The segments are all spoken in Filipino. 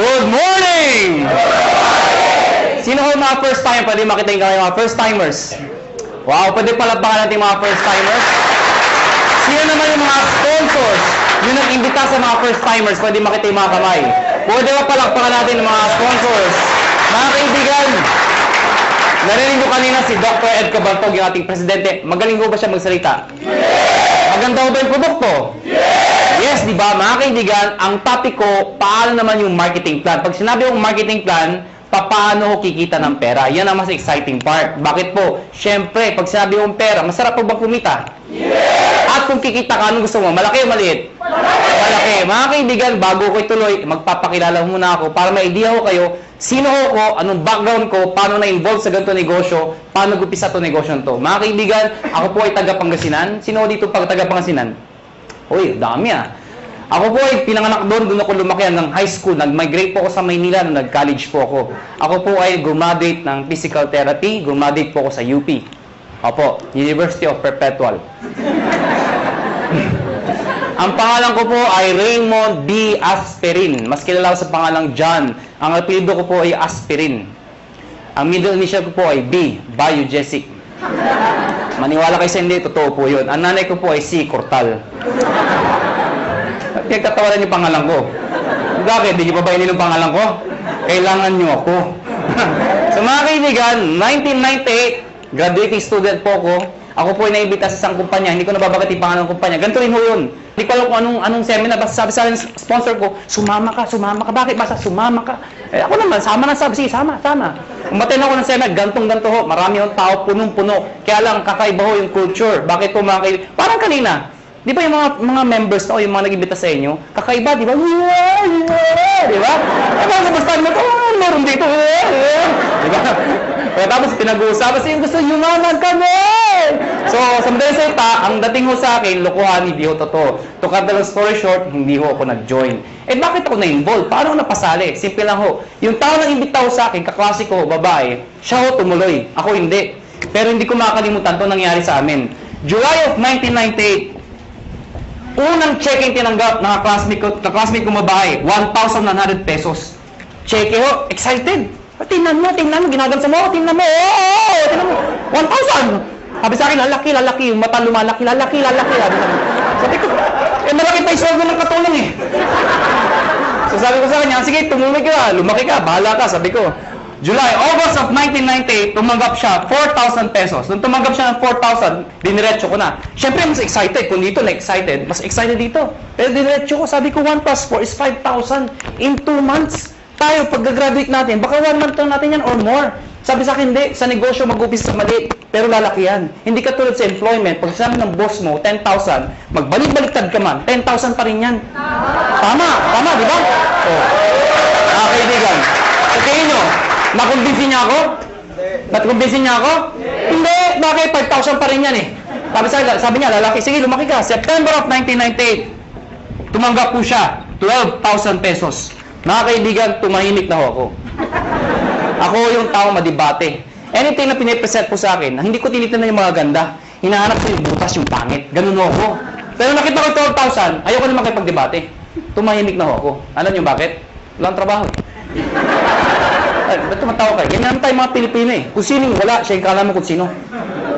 Good morning! Sino ho mga first time? Pwede makita yung mga first timers. Wow, pwede palapakan natin mga first timers. Sino naman yung mga sponsors? Yung nag-imbita sa mga first timers, pwede makita yung mga kamay. Pwede ba palakpakan natin yung mga sponsors? Mga kaibigan, narinig ko kanina si Dr. Ed Cabantog, yung ating presidente. Magaling ko ba siya magsalita? Maganda ho ba yung produkto? Yes, di ba? Mga kaibigan, ang topic ko, paano naman yung marketing plan? Pag sinabi kong marketing plan, paano ko kikita ng pera? Yan ang mas exciting part. Bakit po? Siyempre, pag sinabi kong pera, masarap po bang kumita? At kung kikita ka, anong gusto mo? Malaki o maliit? Malaki. Mga kaibigan, bago ko ituloy, magpapakilala muna ako para may idea ko kayo, sino ko, anong background ko, paano na-involve sa ganito negosyo, paano gupisa ito negosyo to. Mga kaibigan, ako po ay taga Pangasinan. Sino dito pag taga Pangasinan? Uy, dami ah. Ako po ay pinanganak doon ako lumaki hanggang high school. Nag-migrate po ako sa Maynila nung nag-college po ako. Ako po ay graduate ng physical therapy, graduate po ako sa UP. Opo, University of Perpetual. Ang pangalan ko po ay Raymond B. Asperin. Mas kilala ko sa pangalang John. Ang apelyido ko po ay Asperin. Ang middle initial ko po ay B. Biogesic. Maniwala kayo sa hindi, totoo po yun. Ang nanay ko po ay C. Cortal. Kagkatawanan yung pangalan ko. Bakit? Di nyo pa ba yung pangalan ko? Kailangan nyo ako. So mga kaibigan, 1998, graduating student po ako. Ako po ay naimbita sa isang kumpanya. Hindi ko nababagat yung pangalan ng kumpanya. Ganito rin ho yun. Hindi ko alam kung anong seminar. Basta sabi sa akin, sponsor ko, sumama ka. Bakit? Basta sumama ka. Eh, ako naman, sama na sabi. Sige, sama. Umaten ako ng seminar, gantong-ganto ho. Marami yung tao, punong-puno. Kaya lang, kakaiba ho yung culture. Bakit po mga kaibigan? Parang kanina. Di ba yung mga members na o yung mga nag-imbita sa inyo, kakaiba, di ba? Di ba? Eh, mga kabastahan mo ito, meron dito. Di ba? Pero tapos pinag-uusapan siya, gusto yumaman kami! So, sa madaling salita, ang dating ho sa akin, lokohan, hindi ho totoo. To cut the long story short, hindi ho ako nag-join. Eh, bakit ako na-involve? Paano ako napasali? Simple lang ho. Yung tao na imbita ho sa akin, kaklase ko, babae, siya ho tumuloy. Ako hindi. Pero hindi ko makakalimutan ito nangyari sa amin. July of 1998, unang check-in tinanggap ng classmate ko babae, 1,100 pesos. Check ho, excited. Tingnan mo, ginagansa mo, tingnan mo, 1,000. Sabi sa akin, lalaki, yung mata lumalaki, lalaki. Sabi ko, malaki pa yung sweldo ng katulong eh. So sabi ko sa kanya, sige, tumulog ka, lumaki ka, bahala ka, sabi ko. August of 1998, tumanggap siya 4,000 pesos. Nung tumanggap siya ng 4,000, diniretso ko na. Siyempre, mas excited. Kung dito na-excited, mas excited dito. Pero diniretso ko, sabi ko, 1 plus 4 is 5,000 in 2 months. Tayo, pag-graduate natin, baka 1 month lang natin yan or more. Sabi sa akin, hindi. Sa negosyo, mag-upis sa mali. Pero lalaki yan. Hindi ka tulad sa employment. Pag sabi ng boss mo, 10,000, magbalik-baliktad ka man, 10,000 pa rin yan. Tama, di ba? Oh. Kaibigan. Sa tingin nyo, nakumbinsin niya ako? Nakumbinsin niya ako? Hindi. Bakit? 5,000 pa rin yan eh. Sabi niya, lalaki, sige, lumaki ka. September of 1998, tumanggap po siya, 12,000 pesos. Mga kaibigan, tumahimik na ho ako. Ako yung tao madibate. Anything na pinipresent po sa akin, hindi ko tinitingnan yung mga ganda. Hinahanap ko yung butas, yung pangit. Ganun ho ako. Pero nakita ko 12,000, ayoko na makipagdebate. Tumahimik na ho ako. Alam niyo bakit? Walang trabaho eh. Ba't tumatawa kayo? Ganyan naman tayo mga Pilipino eh. Kung sinong wala, siya yung kala mo kung sino.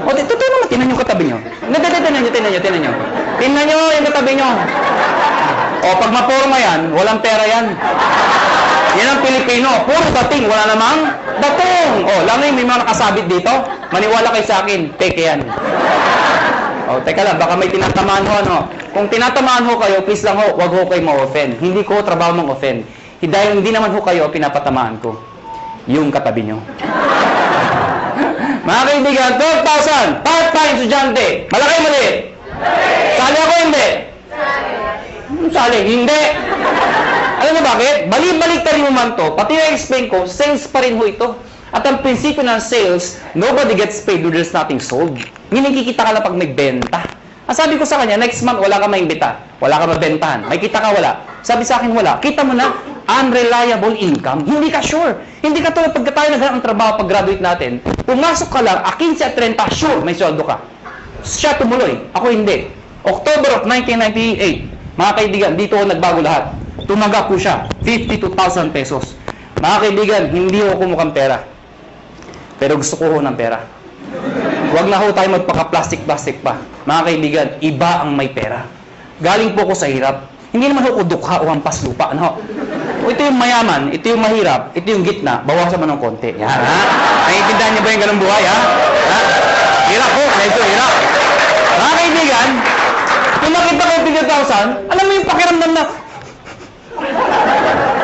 O, totoo naman, tinan yung katabi nyo. Tinan nyo. Tinan nyo yung katabi nyo. O, pag maporma yan, walang pera yan. Yan ang Pilipino. Puro dating, wala namang dating. O, lang may mga nakasabit dito. Maniwala kayo sa akin, peke yan. O, teka lang, baka may tinatamaan ho, ano. Kung tinatamaan ho kayo, please lang ho, wag ho kayo ma-offend. Hindi ko trabaho mang-offend. Dahil hindi naman ho kayo pinapatamaan ko. Yung katabi nyo. Mga kaibigan, 12,000, part-time estudyante. Malaki maliit? Sali ako hindi? Sali, hindi. Alam mo bakit? Balik-balik mo man to. Pati na-explain ko, sales pa rin ho ito. At ang prinsipyo ng sales, nobody gets paid when there's nothing sold. Meaning kikita ka lang pag may benta. Ang sabi ko sa kanya, next month wala ka maimbita. Wala ka mabentahan. May kita ka wala. Sabi sa akin wala. Kita mo na, unreliable income. Hindi ka sure. Hindi ka tulad pagka tayo naghanap ng trabaho pag graduate natin. Pumasok ka lang, 15 at 30, sure, may sweldo ka. Siya tumuloy. Ako hindi. October of 1998, mga kaibigan, dito ako nagbago lahat. Tumaga po siya, 52,000 pesos. Mga kaibigan, hindi ho kumukhang pera. Pero gusto ko ho ng pera. Huwag na ho tayo magpaka-plastic-plastic pa. Mga kaibigan, iba ang may pera. Galing po ko sa hirap. Hindi naman ho ko dukha o hampas lupa. Ano? O ito yung mayaman, ito yung mahirap, ito yung gitna, bawasan mo ng konti. Yan, ha? Naiintindihan niyo ba yung ganung buhay, ha? Ha? Hirap ho, medyo hirap. Mga kaibigan, kung makita ko yung 50,000, alam mo yung pakiramdam na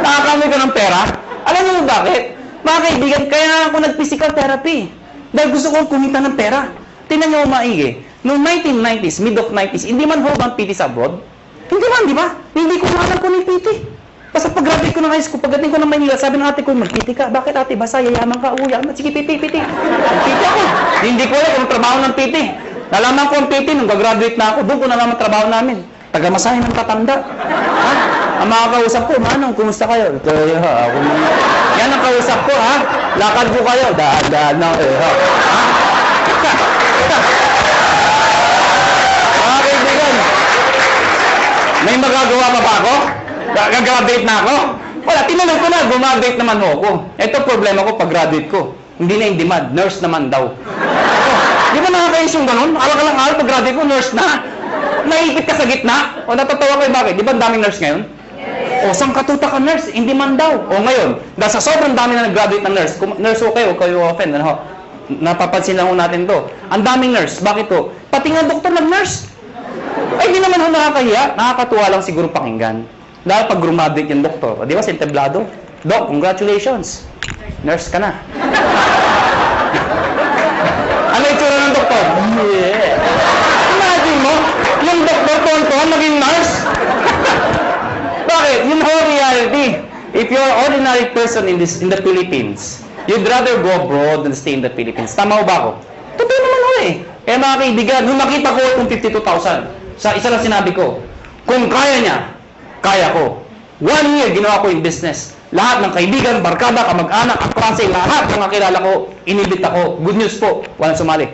nakakamoy ka ng pera? Alam mo bakit? Mga kaibigan, kaya ako nag-physical therapy. Dahil gusto ko kumita ng pera. Tingnan niyo maigi. Noong 1990s, mid of 90s, hindi man ho bang PT sa abroad? Hindi man, di ba? Hindi ko alam kung yung PT. Basta pag-graduate ko ng high school, pagdating ko ng Manila, sabi ng ate ko, mag-PT ka. Bakit ate? Basta yayaman ka, uya. Sige, PT. Mag-PT ako. Hindi ko alam kung trabaho ng PT. Nalaman ko ang PT nung gagraduate na ako. Doon ko nalaman trabaho namin. Taga-masahin ng tatanda. Ha? Ang mga kausap ko, Manong, kumusta kayo? Kaya ha, ako naman. Yan ang kausap ko, ha? Lakad ko kayo. Daan na, ha? Mga kaibigan, may magagawa pa ba ako? Gagraduate na ako? Wala, tinanong ko na, gumagraduate naman ho ako. Ito problema ko pag graduate ko. Hindi na in demand, nurse naman daw. Di ba nakakayos yung ganun? Akala ka lang pag graduate ko, nurse na. Naipit ka sa gitna? O natatawa ko bakit? Di ba ang daming nurse ngayon? O saan katuta ka nurse? In demand daw. O ngayon, dahil sa sobrang dami na nag-graduate na nurse, nurse okay, huwag kayo open. Ano? Napapansin lang natin to. Ang daming nurse. Bakit to? Pati nga doktor nag-nurse. Ay, di naman ho nakakahiya. Nakakatuwa lang siguro pakinggan. Dahil pag graduate yung doktor, di ba, sinteblado? Doc, congratulations. Nurse ka na. Ano itsura ng doktor? Yeah. Imagine mo, yung doktor tonton naging nurse. Bakit? Yun ho reality. If you're an ordinary person in the Philippines, you'd rather go abroad than stay in the Philippines. Tama ho ba ako? Totoo naman ho eh. Kaya mga kaibigan, nung nakita ko itong 52,000, sa isa lang sinabi ko, kung kaya niya, kaya ko. 1 year, ginawa ko yung business. Lahat ng kaibigan, barkada, kamag-anak, kaklase, lahat ng kakilala ko, inibit ako. Good news po, walang sumali.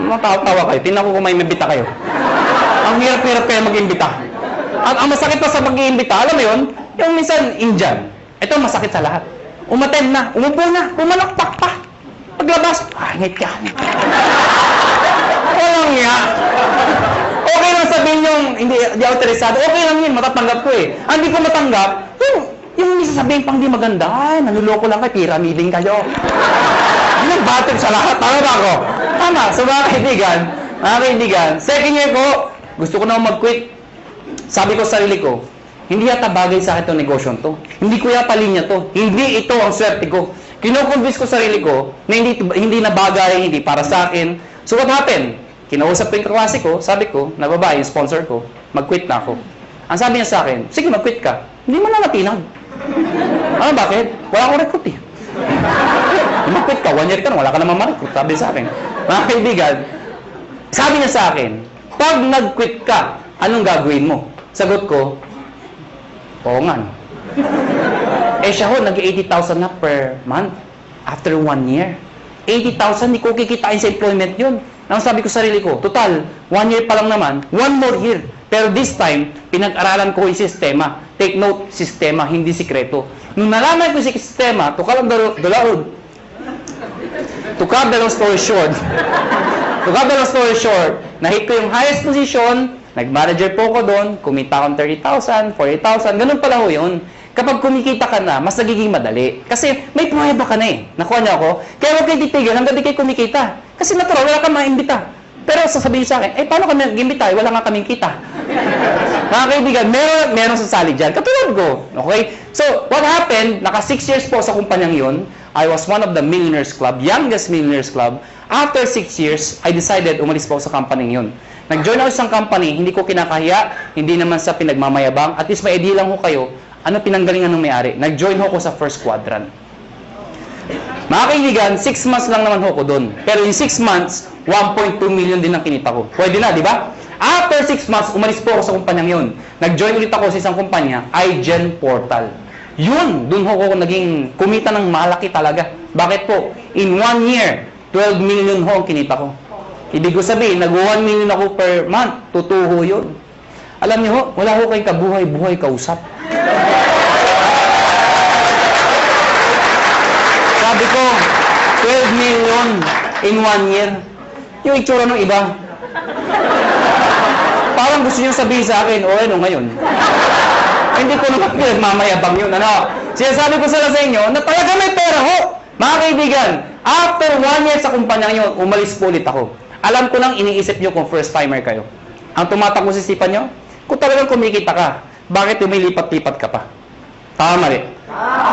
Matawa kayo. Tingnan ko kung may mabita kayo. Ang hirap-hirap kayo mag-imbita. Ang masakit pa sa mag-iimbita, alam mo yun, yung minsan Indian. Ito masakit sa lahat. Umattend na, umupo na, pumalakpak pa. Paglabas, ngit ka. Walang nga. Okay lang sabihin yung hindi autorisado. Okay lang yun, matatanggap ko eh. Ang hindi ko matanggap, yung sasabihin pang di maganda, ay, nanuloko lang kayo, pyramiding kayo. Yung battle sa lahat, tama ba ako? Tama, so mga kaibigan, second year ko, gusto ko na mag-quit. Sabi ko sa sarili ko, hindi yata bagay sa akin itong negosyo to. Hindi ko yata linya to. Hindi ito ang swerte ko. Kino-convince ko sarili ko na hindi na bagay, hindi para sa akin. So what happened? Kinausap ko yung kaklase ko, sabi ko, na babae, yung sponsor ko, mag-quit na ako. Ang sabi niya sa akin, sige, mag-quit ka. Hindi mo na natinag. Ano, bakit? Wala akong recruit eh. Mag-quit ka, 1 year ka na, wala ka naman ma-recruit. Sabi sa akin. Mga kaibigan, sabi niya sa akin, pag nag-quit ka, anong gagawin mo? Sagot ko, oo nga. Eh siya ho, nag-80,000 na per month after 1 year. 80,000, hindi ko kikitain sa employment yun. Nang sabi ko sa sarili ko, total, 1 year pa lang naman, 1 more year. Pero this time, pinag-aralan ko yung sistema. Take note, sistema, hindi sikreto. Nung nalaman ko yung sistema, to cut the long story short, nahit ko yung highest position, nag-manager po ko doon, kumita akong 30,000, 40,000, ganun pala ho yun. Kapag kumikita ka na, mas nagiging madali. Kasi may pruweba ka na eh. Nakuha niyo ako? Kaya huwag kayo titigil hanggang di kayo kumikita. Kasi natural, wala kang maimbita. Pero sasabihin sa akin, paano kami nag-imbita? Wala nga kaming kita. Mga kaibigan, meron sasali dyan. Katulad ko. Okay? So, what happened, naka 6 years po sa kumpanyang yun. I was one of the millionaires club, youngest millionaires club. After 6 years, I decided umalis po sa company yun. Nag-join ako sa company, hindi ko kinakahiya, hindi naman sa pinagmamayabang. At least may idea lang ho kayo, ano pinanggalingan ng may-ari. Nag-join ho ko sa first quadrant. Mga kaibigan, 6 months lang naman ho ko doon. Pero in 6 months, 1.2 million din ang kinita ko. Pwede na, di ba? After 6 months, umalis po ako sa kumpanyang yun. Nag-join ulit ako sa isang kumpanya, iGen Portal. Yun, doon ho ko naging kumita ng malaki talaga. Bakit po? In 1 year, 12 million ho ang kinita ko. Ibig ko sabihin, nag-1 million ako per month. Tutuho yun. Alam niyo ho, wala ho kayong kabuhay-buhay kausap. Sabi ko, 12 million in 1 year. Yung itsura ng iba. Parang gusto niyo sabihin sa akin, o ano ngayon? Hindi ko naman pinagmamayabang yun. Ano? Sinasabi ko sa inyo na talaga may pera ho. Mga kaibigan, after 1 year sa kumpanyang yun, umalis po ulit ako. Alam ko lang iniisip nyo kung first timer kayo. Ang tumatakbo sa isipan nyo, kung talagang kumikita ka, bakit lumilipat-lipat ka pa? Tama mali?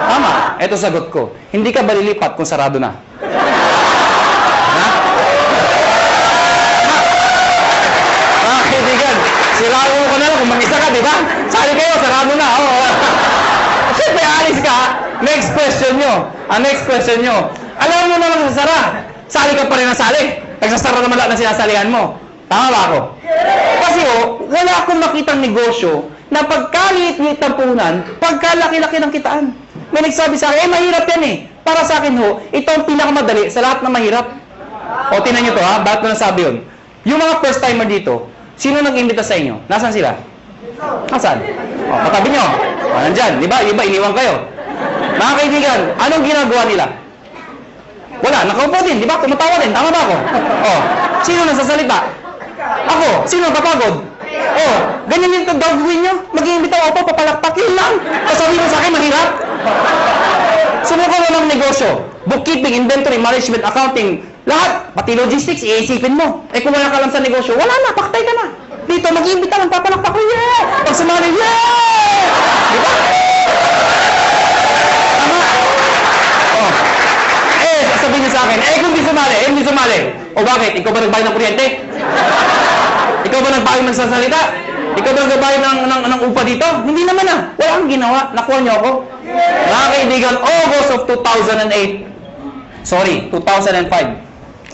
Tama. Ito sagot ko. Hindi ka ba lilipat kung sarado na? Ha? Mga kaibigan, sirado ko na lang kung mag-isa ka, di ba? Sali kayo, sarado na. Oh. Siyempre, alis ka. Next question nyo. Ang next question nyo. Alam mo naman sa sara. Sali ka pa rin na sali. Nagsasara naman lahat na sinasalihan mo. Tama ba ako? Kasi wala akong makitang negosyo na pagkaliit-liit ng puhunan, pagkalaki-laki ng kitaan. May nagsabi sa akin, mahirap yan eh. Para sa akin ito ang pinakamadali sa lahat na mahirap. O, tinan nyo to ha, bakit ko nasabi yun? Yung mga first timer dito, sino nag-imbita sa inyo? Nasaan sila? Nasaan? O, katabi nyo. O, nandyan. Di ba? Iba, iniwan kayo. Mga kaibigan, anong ginagawa nila? Wala, nakaupo din, di ba? Tumatawa din, tama ba ako? Oh, sino nasasalita? Ako, sino kapagod? Oh, ganyan yung gagawin nyo? Mag-iimbitaw ako, papalakpakin lang. Kasabi mo sa akin, mahirap. Subukan mo ng negosyo. Bookkeeping, inventory, management, accounting, lahat, pati logistics, iisipin mo. Eh kung wala ka lang sa negosyo, wala na, paktay ka na. Dito, mag-iimbitaw, papalakpak ko, yeah! Pag sumali, yeah! Di ba? Sabihin niya sa akin, kung di sumali. O bakit? Ikaw ba nagbayad ng kuryente? Ikaw ba nagbayad ng sasalita? Ikaw ba nagbayad ng upa dito? Hindi naman ah. Wala kang ginawa. Nakuha niyo ako. Mga kaibigan, August of 2008. Sorry, 2005.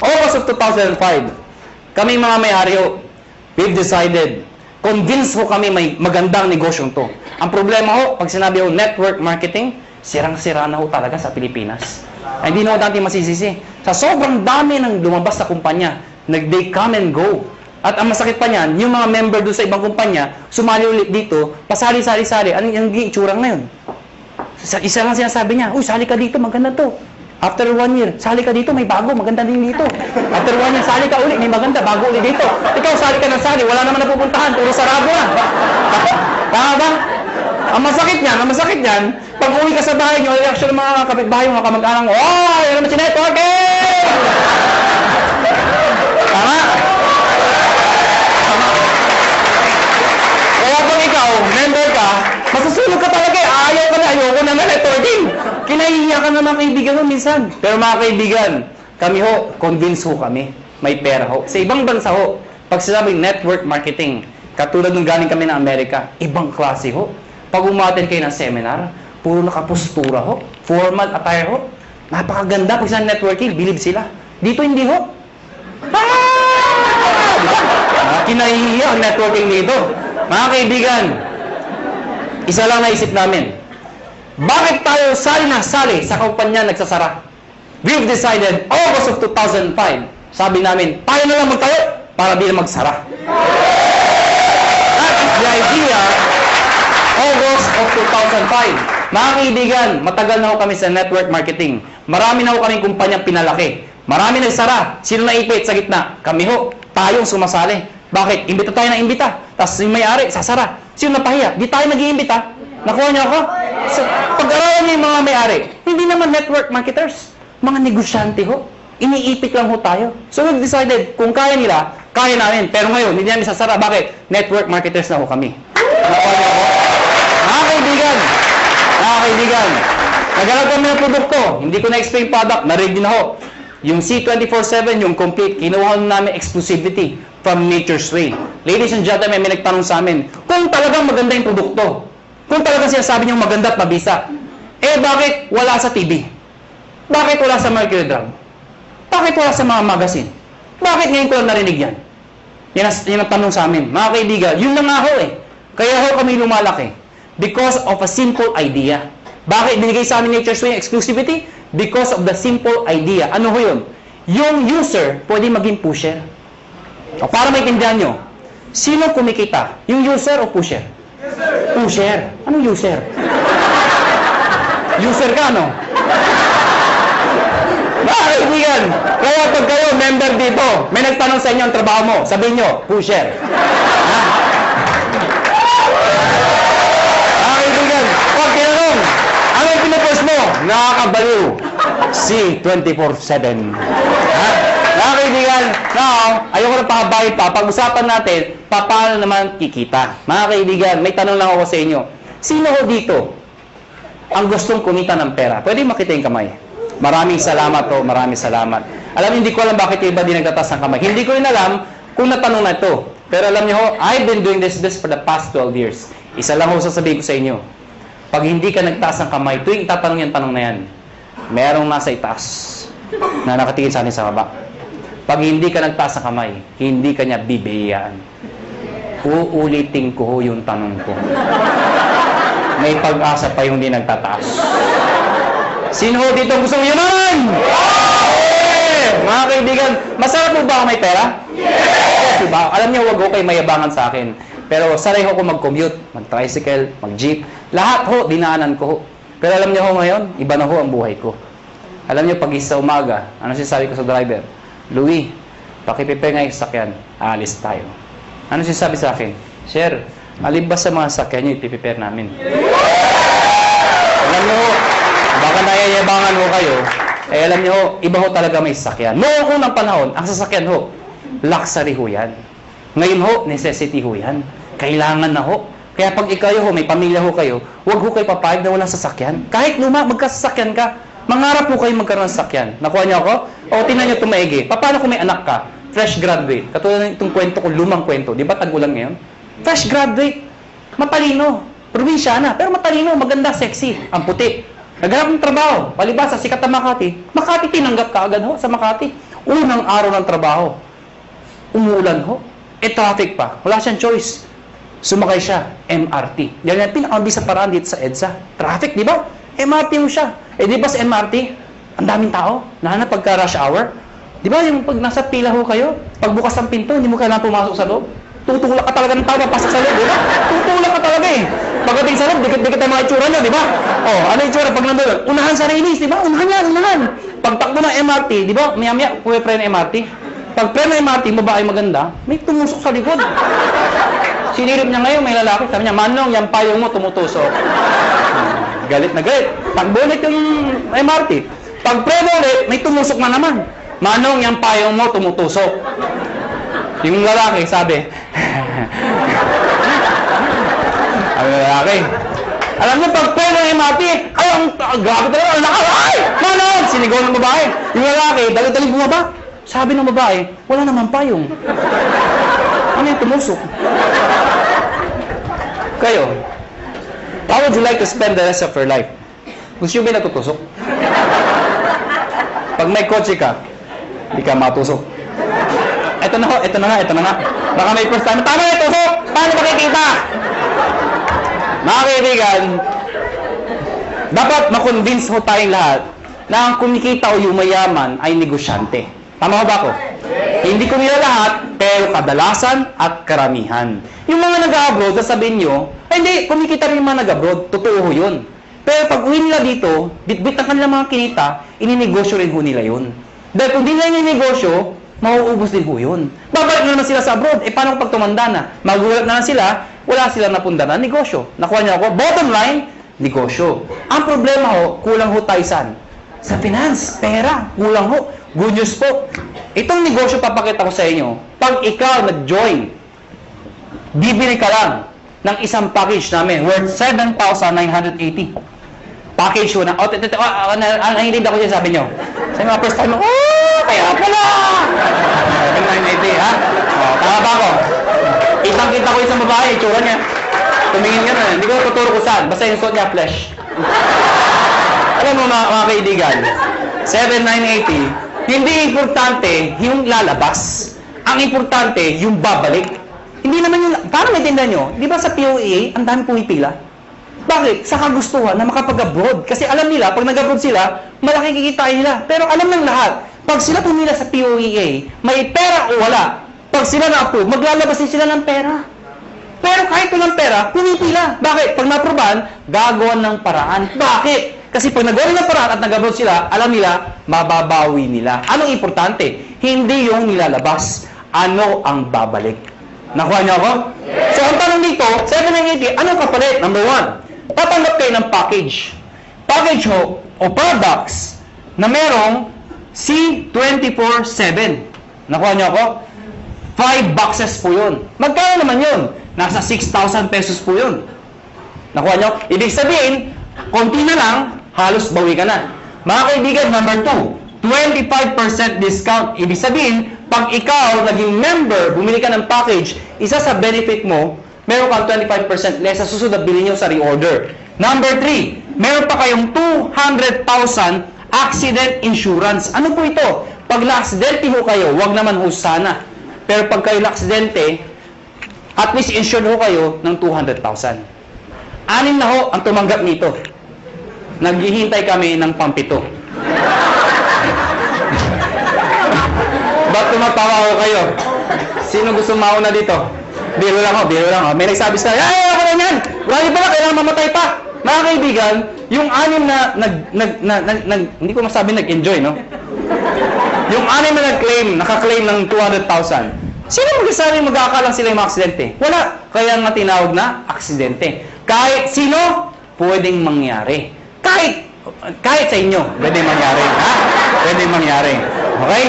August of 2005. Kami mga may-ari we've decided, convinced ho kami may magandang negosyong to. Ang problema ho, pag sinabi ho network marketing, sirang-sira na ho talaga sa Pilipinas. Ay, hindi na ho natin masisisi. Sa sobrang dami ng lumabas sa kumpanya, they come and go. At ang masakit pa niyan, yung mga member doon sa ibang kumpanya, sumali ulit dito, pasali-sali-sali. Anong itsura ngayon? Isa lang sinasabi niya, uy, sali ka dito, maganda to. After 1 year, sali ka dito, may bago, maganda din dito. After 1 year, sali ka ulit, may maganda, bago ulit dito. Ikaw, sali ka ng sali, wala naman napupuntahan, puro sarado na. Tama ba? Ang masakit niyan, pag uwi ka sa bahay nyo, reaction ng mga kapitbahay, mga kamag-anak mo, oh, yan naman si networking! Tama? Tama? Kaya pag ikaw, member ka, masusunod ka talaga eh, ayoko na networking. Kinahihiya ka na mga kaibigan mo minsan. Pero mga kaibigan, kami ho, convince ho kami, may pera ho. Sa ibang bansa ho, pag sinabing network marketing, katulad nung galing kami ng Amerika, ibang klase ho. Pag umaten kayo ng seminar, puro nakapostura ho, formal attire ho, napakaganda. Pag sa networking, believe sila. Dito hindi ho. Kinahihiya ang networking dito. Mga kaibigan, isa lang naisip namin, bakit tayo sali na sali sa kumpanya nagsasara? We've decided, August of 2005, sabi namin, tayo na lang magtayo para di na magsara. That is the idea, August of 2005. Mga kaibigan, matagal na ho kami sa network marketing. Marami na ho kaming kumpanyang pinalaki. Marami nagsara. Sino naipit sa gitna? Kami ho, tayong sumasali. Bakit? Imbita tayo na imbita. Tapos yung may-ari, sasara. Sino napahiya? Di tayo nag-iimbita. Nakuha niyo ako? So, pag-aralan niyo yung mga may-ari, hindi naman network marketers. Mga negosyante ho. Iniipit lang ho tayo. So we've decided, kung kaya nila, kaya namin. Pero ngayon, hindi namin sasara. Bakit? Network marketers na ho kami. Nakuha niyo ako? Mga kaibigan, naghanap kami ng produkto. Hindi ko na-explain product. Na-ready na ho. Yung C24/7, yung complete, kinuha namin exclusivity from Nature's Way. Ladies and gentlemen, may nagtanong sa amin, kung talagang maganda yung produkto, kung talagang sinasabi niyong maganda at mabisa, bakit wala sa TV? Bakit wala sa Mercury Drug? Bakit wala sa mga magazine? Bakit ngayon ko lang narinig yan? Yan ang tanong sa amin. Mga kaibigan, yun na nga ho eh. Kaya ho kami lumalaki. Because of a simple idea. Bakit binigay sa amin Nature's Way yung exclusivity? Because of the simple idea. Ano ho yun? Yung user, pwede maging pusher. O para maintindihan nyo, Sino kumikita? Yung user o pusher? Pusher. Anong user? User ka, no? Kaibigan, kaya pag kayo member dito, may nagtanong sa inyo ang trabaho mo, sabihin nyo, pusher. Kaibigan, pag tinanong, ano yung pinupost mo? Nakakabaliw. Si 24/7. Kaibigan, now, ayoko na pahabayin pa. Pag-usapan natin, paano naman kikita? Mga kaibigan, may tanong lang ako sa inyo. Sino ho dito ang gustong kumita ng pera? Pwede makita yung kamay. Maraming salamat ho, maraming salamat. Alam, hindi ko alam bakit iba di nagtatas ng kamay. Hindi ko rin alam kung natanong na ito. Pero alam niyo ho, I've been doing this for the past 12 years. Isa lang ho sasabihin ko sa inyo. Pag hindi ka nagtaas ng kamay, tuwing itatanong yung tanong na yan, merong nasa itaas na nakatingin sa atin sa baba. Pag hindi ka nagtaas ng kamay, hindi ka niya bibiyayaan. Uulitin ko ho yung tanong ko. May pag-asa pa yung hindi nagtataas. Sino ho dito gusto mo yumaman? Mga kaibigan, masarap po ba ako may pera? Yes! Diba? Alam niyo, wag ho kayo mayabangan sa akin. Pero sanay ho ko mag-commute, mag-tricycle, mag-jeep. Lahat ho, dinaanan ko ho. Pero alam niyo ho ngayon, iba na ho ang buhay ko. Alam niyo, pag isa umaga, ano sinasabi ko sa driver? Louie, pakiprepare nga yung sakyan. Aalis tayo. Ano sinasabi sa akin? Sir, alin ba sa mga sakyan nyo ipiprepare namin? Alam niyo ho, baka nayayabangan ho kayo, alam niyo ho, iba ho talaga may sasakyan. Noong unang panahon, ang sasakyan ho, luxury ho yan. Ngayon ho, necessity ho yan. Kailangan na ho. Kaya pag ikaw ho, may pamilya ho kayo, huwag ho kayo papayag na walang sasakyan. Kahit luma, magkasasakyan ka, mangarap po kayo magkaroon ng sasakyan. Nakuha niyo ako? O tingnan niyo ito maigi. Paano kung may anak ka? Fresh graduate. Katulad ng itong kwento ko, lumang kwento. Di ba tagulang ngayon? Fresh graduate. Matalino. Probinsyana. Pero matalino, maganda, sexy. Ang puti. Naghanap ng trabaho. Palibasa, sikat na Makati. Makati, tinanggap ka agad ho sa Makati. Unang araw ng trabaho. Umuulan ho. Traffic pa. Wala siyang choice. Sumakay siya. MRT. Yan yung pinakamabisa paraan dito sa EDSA. Traffic, di ba? MRT mo siya. Di ba sa MRT, ang daming tao, lalo na pagka rush hour. Di ba yung pag nasa pila ho kayo, pagbukas ng pinto, hindi mo kailangan pumasok sa loob. Tutulak ka talaga ng tao, pasok sa loob, di ba? Tutulak ka talaga eh. Pagdating sa loob, dikit-dikit ang mga itsura nyo, di ba? Ano yung itsura pag nandun? Unahan sa release, di ba? Unahan yan, unahan. Pagtakbo ng MRT, di ba? Maya-maya, puwe-pre ng MRT. Pag pre ng MRT, babae maganda, may tumusok sa likod. Sinirip niya ngayon, may lalaki, sabi niya, Manong, yung payong mo tumutusok. Galit na galit. Pag bonnet yung MRT. Pag pre-bonnet, may tumusok na naman. Manong, yung payong mo tumutusok. Yung lalaki, sabi, ang lalaki. Alam niyo, pag pre ng MRT, ay, ang grabe talaga, ang lakas, ay! Manong! Sinigaw ng babae. Yung lalaki, dali-dali bumaba. Sabi ng babae, wala naman payong. Ano yung tumusok? Kayo, how would you like to spend the rest of your life? Gusto nyo ba natutusok? Pag may kotse ka, hindi ka matusok. Ito na ho, ito na nga. Baka may first time, tama na tusok! Paano makikita? Mga kaibigan, dapat makonvince ho tayong lahat na ang kumikita o yumayaman ay negosyante. Tama ba ako? Hindi ko nila lahat, pero kadalasan at karamihan. Yung mga nag-abroad, sasabihin nyo, ay hindi, kumikita rin yung mga nag-abroad. Totoo ho yun. Pero pag uwi nila dito, bit-bit ang kanilang mga kinita, ininegosyo rin ho nila yun. Dahil kung di nila ininegosyo, mauubos din ho yun. Babalik na naman sila sa abroad. Paano pag tumanda na? Magulat na lang sila, wala silang napunda na negosyo. Nakuha niyo ako? Bottom line, negosyo. Ang problema ho, kulang ho tayo saan? Sa finance, pera, kulang ho. Good news po. Itong negosyo papakita ko sa inyo, pag ikaw nag-join, bibili ka lang ng isang package namin worth 7,980. Package ho na, nahilig ako dyan sabi nyo. Sa mga first time, kaya pala! 7,980, ha? Tama ba ako? Kitang-kita ko isang babae, itsura niya. Tumingin ka na, hindi ko tuturo ko saan. Basta yung suot niya, flesh. Alam mo mga kaibigan, 7,980, hindi importante yung lalabas. Ang importante, yung babalik. Hindi naman yung, paano maintindihan nyo? Di ba sa POEA, ang dami pumipila? Bakit? Sa kagustuhan na makapag-abroad. Kasi alam nila, pag nag-abroad sila, malaki kikitain nila. Pero alam ng lahat, pag sila pumila sa POEA, may pera o wala, Pag sila na-approve, maglalabas din sila ng pera. Pero kahit walang pera, pumipila. Bakit? Pag na-approvean, gagawan ng paraan. Bakit? Kasi pag nagawa ng paraan at nag-upload sila, alam nila, mababawi nila. Anong importante? Hindi yung nilalabas. Ano ang babalik? Nakuha niyo ako? So, ang tanong dito, 780, anong kapalit? Number 1, tatanggap kayo ng package. Package o products na merong C24/7. Nakuha niyo ako? 5 boxes po yun. Magkano naman yun? Nasa 6,000 pesos po yun. Nakuha niyo? Ibig sabihin, konti na lang, halos bawi ka na. Mga kaibigan, number 2, 25% discount. Ibig sabihin, pag ikaw naging member, bumili ka ng package, isa sa benefit mo, meron kang 25% less sa susunod na bilhin nyo sa reorder. Number 3, meron pa kayong 200,000 accident insurance. Ano po ito? Pag na-aksidente ho kayo, wag naman ho sana. Pero pag kayo na-aksidente, at least insured ho kayo ng 200,000. 6 na ho ang tumanggap nito. Naghihintay kami ng pampito. Ba't tumatawa ko kayo? Sino gusto mauna dito? Biro lang ho, biro lang ho. May nagsabi sa ay, ako na yan! Grabe pala, kailangan mamatay pa! Mga kaibigan, yung 6 na hindi ko masabi nag-enjoy, no? Yung 6 na nag-claim, naka-claim ng 200,000. Sino magsasabi magkakalang sila yung mga aksidente? Wala. Kaya nga tinawag na aksidente. Kahit sino, pwedeng mangyari. Kahit sa inyo, pwedeng mangyari. Ha? Pwedeng mangyari. Okay?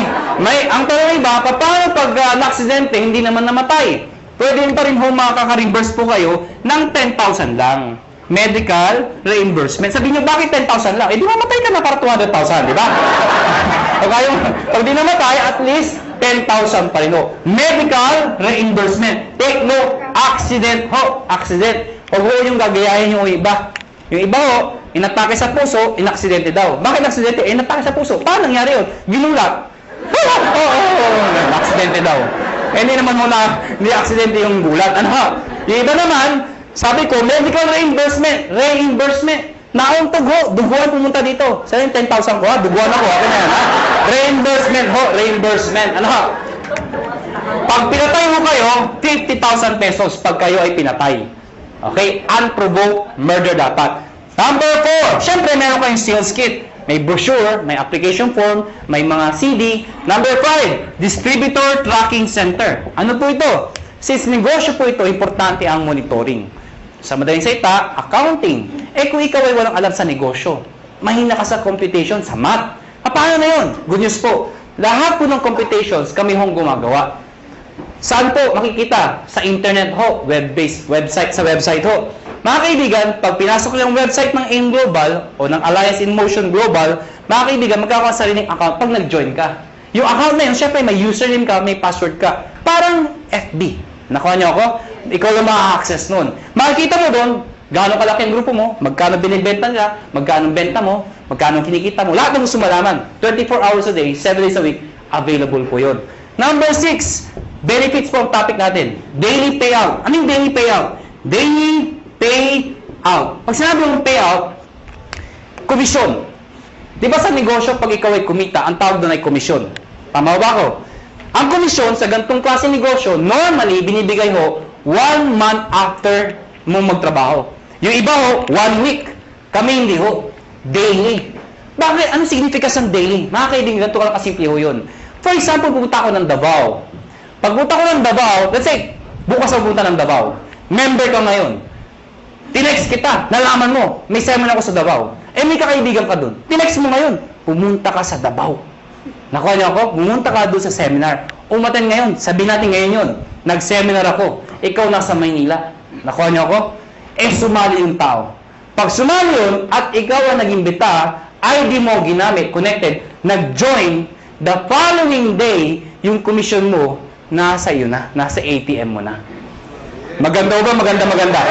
Ang tanong iba, paano pag na-aksidente, hindi naman namatay? Pwede pa rin ho makaka-reimburse po kayo ng 10,000 lang. Medical reimbursement. Sabihin nyo, bakit 10,000 lang? Eh, di mamatay ka na para 200,000, di ba? Pag di namatay, at least 10,000 pa rin ho. Medical reimbursement. Take note, accident ho. Accident. Huwag ho yung gagayahin yung iba. Yung iba ho, inatake sa puso, inaksidente daw. Bakit aksidente? Inatake sa puso. Paano nangyari yun? Ginulat. Aksidente daw. Hindi naman ho na, hindi aksidente yung gulat. Ano ha? Yung iba naman, sabi ko, medical reimbursement. Reimbursement. Nauntog ho. Duguan pumunta dito. Sa yung 10,000 ko ha? Duguan ako. Ako na yan ha? Reimbursement ho. Reimbursement. Ano ha? Pag pinatay mo kayo, 50,000 pesos pag kayo ay pinatay. Okay? Unprovoked murder dapat. Number 4. Siyempre, meron kayong sales kit. May brochure, may application form, may mga CD. Number 5. Distributor Tracking Center. Ano po ito? Since negosyo po ito, importante ang monitoring. Sa madaling salita, accounting. Eh kung ikaw ay walang alam sa negosyo, mahina ka sa computation, sa math, paano na yun? Good news po. Lahat po ng computations kami hong gumagawa. Saan po makikita? Sa internet ho, web-based, sa website ho. Mga kaibigan, pag pinasok yung website ng AIM Global o ng Alliance in Motion Global, mga kaibigan, magkakaroon sa sariling account pag nag-join ka. Yung account na yun, syempre may username ka, may password ka. Parang FB. Nakuha niyo ako? Ikaw lang maka-access nun. Makikita mo doon, gaano kalaki ang grupo mo, magkano binibenta nila, magkano benta mo, magkano kinikita mo. Lahat ng gusto malaman. 24 hours a day, 7 days a week, available po yun. Number 6, benefits po ang topic natin. Daily payout. Ano yung daily payout? Daily payout. Pag sinabi mong payout, komisyon. Di ba sa negosyo, pag ikaw ay kumita, ang tawag doon ay komisyon. Tama ba ako? Ang komisyon sa ganitong klase negosyo, normally, binibigay ho 1 month after mo magtrabaho. Yung iba ho, 1 week. Kami hindi ho. Daily. Bakit? Anong significance ng daily? Mga kaibigan, ganito ka lang kasimple ho yun. For example, pupunta ako ng Davao. Pag pupunta ko ng Davao, let's say, bukas ako pupunta ng Davao. Member ka ngayon. Tinext kita, nalaman mo, may seminar ako sa Davao. Eh, may kakaibigan ka dun. Tinext mo ngayon, pumunta ka sa Davao. Nakuha niyo ako? Pumunta ka doon sa seminar. Umaten ngayon, sabihin natin ngayon yun. Nag-seminar ako. Ikaw nasa Maynila. Nakuha niyo ako? Eh, sumali yung tao. Pag sumali yun, at ikaw ang nag-imbita, ID mo ginamit, connected, nag-join, the following day, yung commission mo, nasa iyo na. Nasa ATM mo na. Maganda ba? Maganda.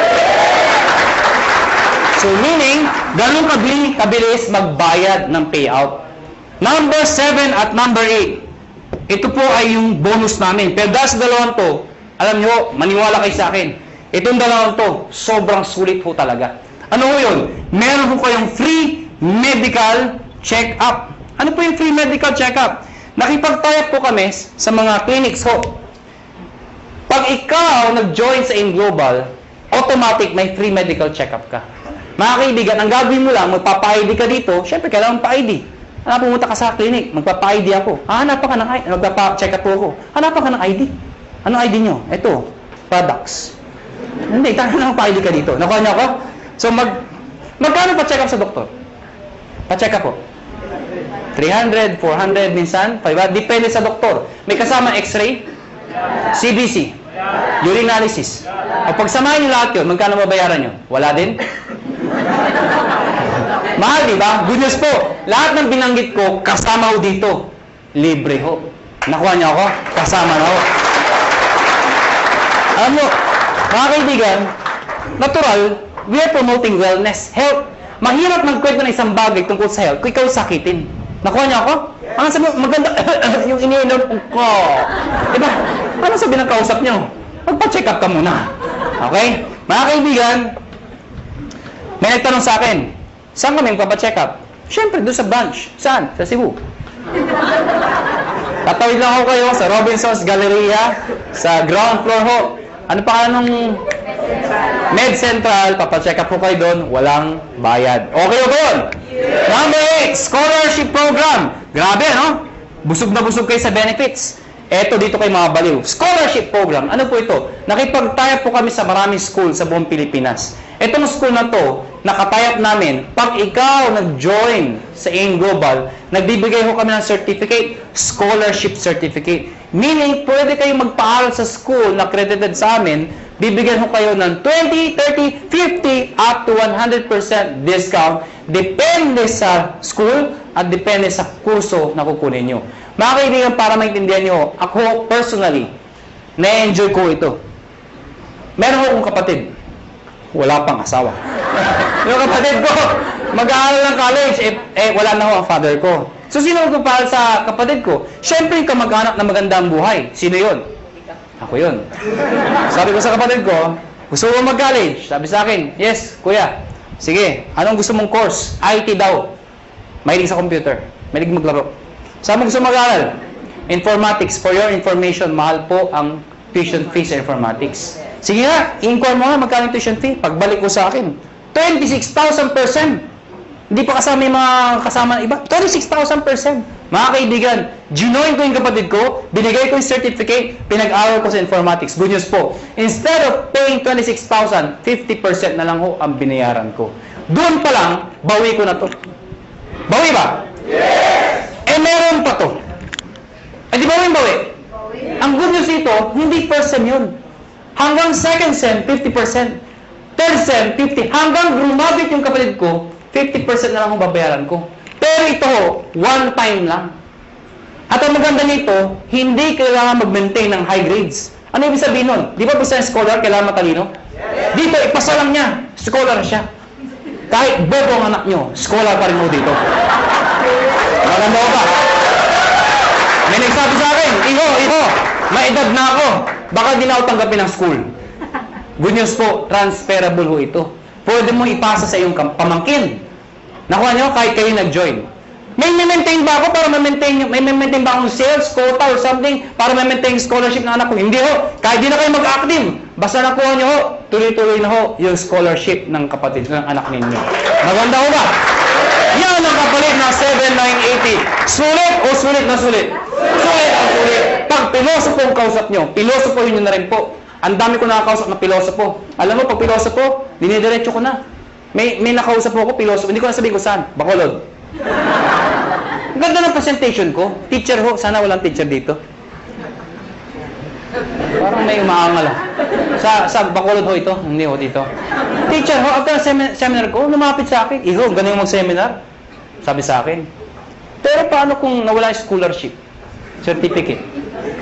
So, meaning, ganun kabilis magbayad ng payout. Number 7 at number 8. Ito po ay yung bonus namin. Pero dahil sa dalawang to, alam nyo, maniwala kayo sa akin. Itong dalawang to, sobrang sulit po talaga. Ano po yun? Meron po kayong free medical check-up. Ano po yung free medical check-up? Nakipag-tie up po kami sa mga clinics ho. Pag ikaw nag-join sa AIM Global, automatic may free medical check-up ka. Mga kaibigan, ang gagawin mo lang, magpapa-ID ka dito, syempre kailangan pa-ID. Pumunta ka sa clinic, magpapa-ID ako. Hanapan ka ng ID, magpapa-check up ako. Hanapan ka ng ID. Anong ID nyo? Ito, products. Hindi, tayo lang pa-ID ka dito. Nakuha niyo ako? So, magkano pa-check up sa doktor? Pa-check up po. 300, 400, minsan, 500. Depende sa doktor. May kasama x-ray, CBC, urinalysis. O pagsamahin nyo lahat yun, magkano mabayaran nyo? Wala din? Mahal, di ba? Good news po. Lahat ng binanggit ko, kasama ho dito. Libre ho. Nakuha niyo ako? Kasama na ho. Alam mo, mga kaibigan, natural, we are promoting wellness, health. Mahirap magkwento ng isang bagay tungkol sa health kung ikaw sakitin. Nakuha niyo ako? Ano sabi mo, maganda, yung iniinom ko. Diba? Ano sabi ng kausap niyo? Magpa-check up ka muna. Okay? Mga kaibigan, may nagtanong sa akin, saan kami magpa-check up? Siyempre, doon sa branch. Saan? Sa Cebu. Tatawid lang ako kayo sa Robinson's Galleria, sa ground floor ho. Ano pa nung Med Central, papacheck up po kayo doon, walang bayad. Okay ba yun? Number 8, scholarship program. Grabe, no? Busog na busog kayo sa benefits. Eto dito kay mga baliw. Scholarship program. Ano po ito? Nakipag-tie up po kami sa maraming school sa buong Pilipinas. Etong school na to, nakatayap namin, pag ikaw nag-join sa AIM Global, nagbibigay ho kami ng certificate, scholarship certificate. Meaning, pwede kayong magpaaral sa school na accredited sa amin, bibigyan ho kayo ng 20, 30, 50, up to 100% discount, depende sa school at depende sa kurso na kukunin nyo. Mga kaibigan, para maintindihan nyo, ako personally, na-enjoy ko ito. Meron akong kapatid, wala pang asawa. Yung kapatid ko, mag-aaral ng college, wala na ho ang father ko. So, sino magpapahal sa kapatid ko? Siyempre, yung kamag-anak na magandang buhay. Sino yun? Ako yun. Sabi ko sa kapatid ko, gusto mo mag-college? Sabi sa akin, yes, kuya. Sige, anong gusto mong course? IT daw. Mahilig sa computer. Mahilig maglaro. Saan mo gusto mag-aaral? Informatics. For your information, mahal po ang tuition fee sa informatics. Sige nga, i-inquire mo nga magkano tuition fee. Pagbalik ko sa akin, 26,000%. Hindi pa kasama yung mga kasama ng iba. 26,000%. Mga kaibigan, ginoin ko yung kapatid ko, binigay ko yung certificate, pinag-aral ko sa informatics. Good news po. Instead of paying 26,000, 50% na lang ho ang binayaran ko. Doon pa lang, bawi ko na to. Bawi ba? Yes! Meron pa to. Di ba yung bawi? Ang good news dito, hindi first sem yun. Hanggang second sem, 50%. Third sem, 50%. Hanggang grumabit yung kapatid ko, 50% na lang ang babayaran ko. Pero ito, one time lang. At ang maganda nito, hindi kailangan mag-maintain ng high grades. Ano ibig sabihin nun? Di ba basta yung scholar, kailangan matalino? Dito, ipasa lang niya. Scholar siya. Kahit bobo ang anak nyo, scholar pa rin mo dito. Maganda ba? May nagsabi sa akin, Iho, may edad na ako. Baka di na ako tanggapin ng school. Good news po, transferable ho ito. Pwede mo ipasa sa iyong pamangkin. Nakuha nyo, kahit kayo nag-join. May maintain ba ako para may maintain ba akong sales, quota, or something para may-maintain scholarship ng anak ko? Hindi ho. Kahit di na kayo mag-active. Basta nakuha nyo ho, tuloy-tuloy na ho yung scholarship ng kapatid ng anak ninyo. Maganda ho ba? Yan ang kapalit na 7,980. Sulit o sulit na sulit? Sulit ang sulit. Pag pilosopo ang kausap nyo, pilosopohin nyo na rin po. Ang dami ko nakakausap na pilosopo. Alam mo, pag pilosopo, dinidiretso ko na. May nakausap po ako, pilosopo. Hindi ko na sabihin ko saan. Bacolod. Ang ganda ng presentation ko. Teacher ho. Sana walang teacher dito. Parang may umaangal ah. Sa Bacolod ho ito. Hindi ho dito. Teacher ho, after seminar ko, lumapit sa akin. Iho, ganun yung mag-seminar. Sabi sa akin. Pero paano kung nawala yung scholarship? Certificate.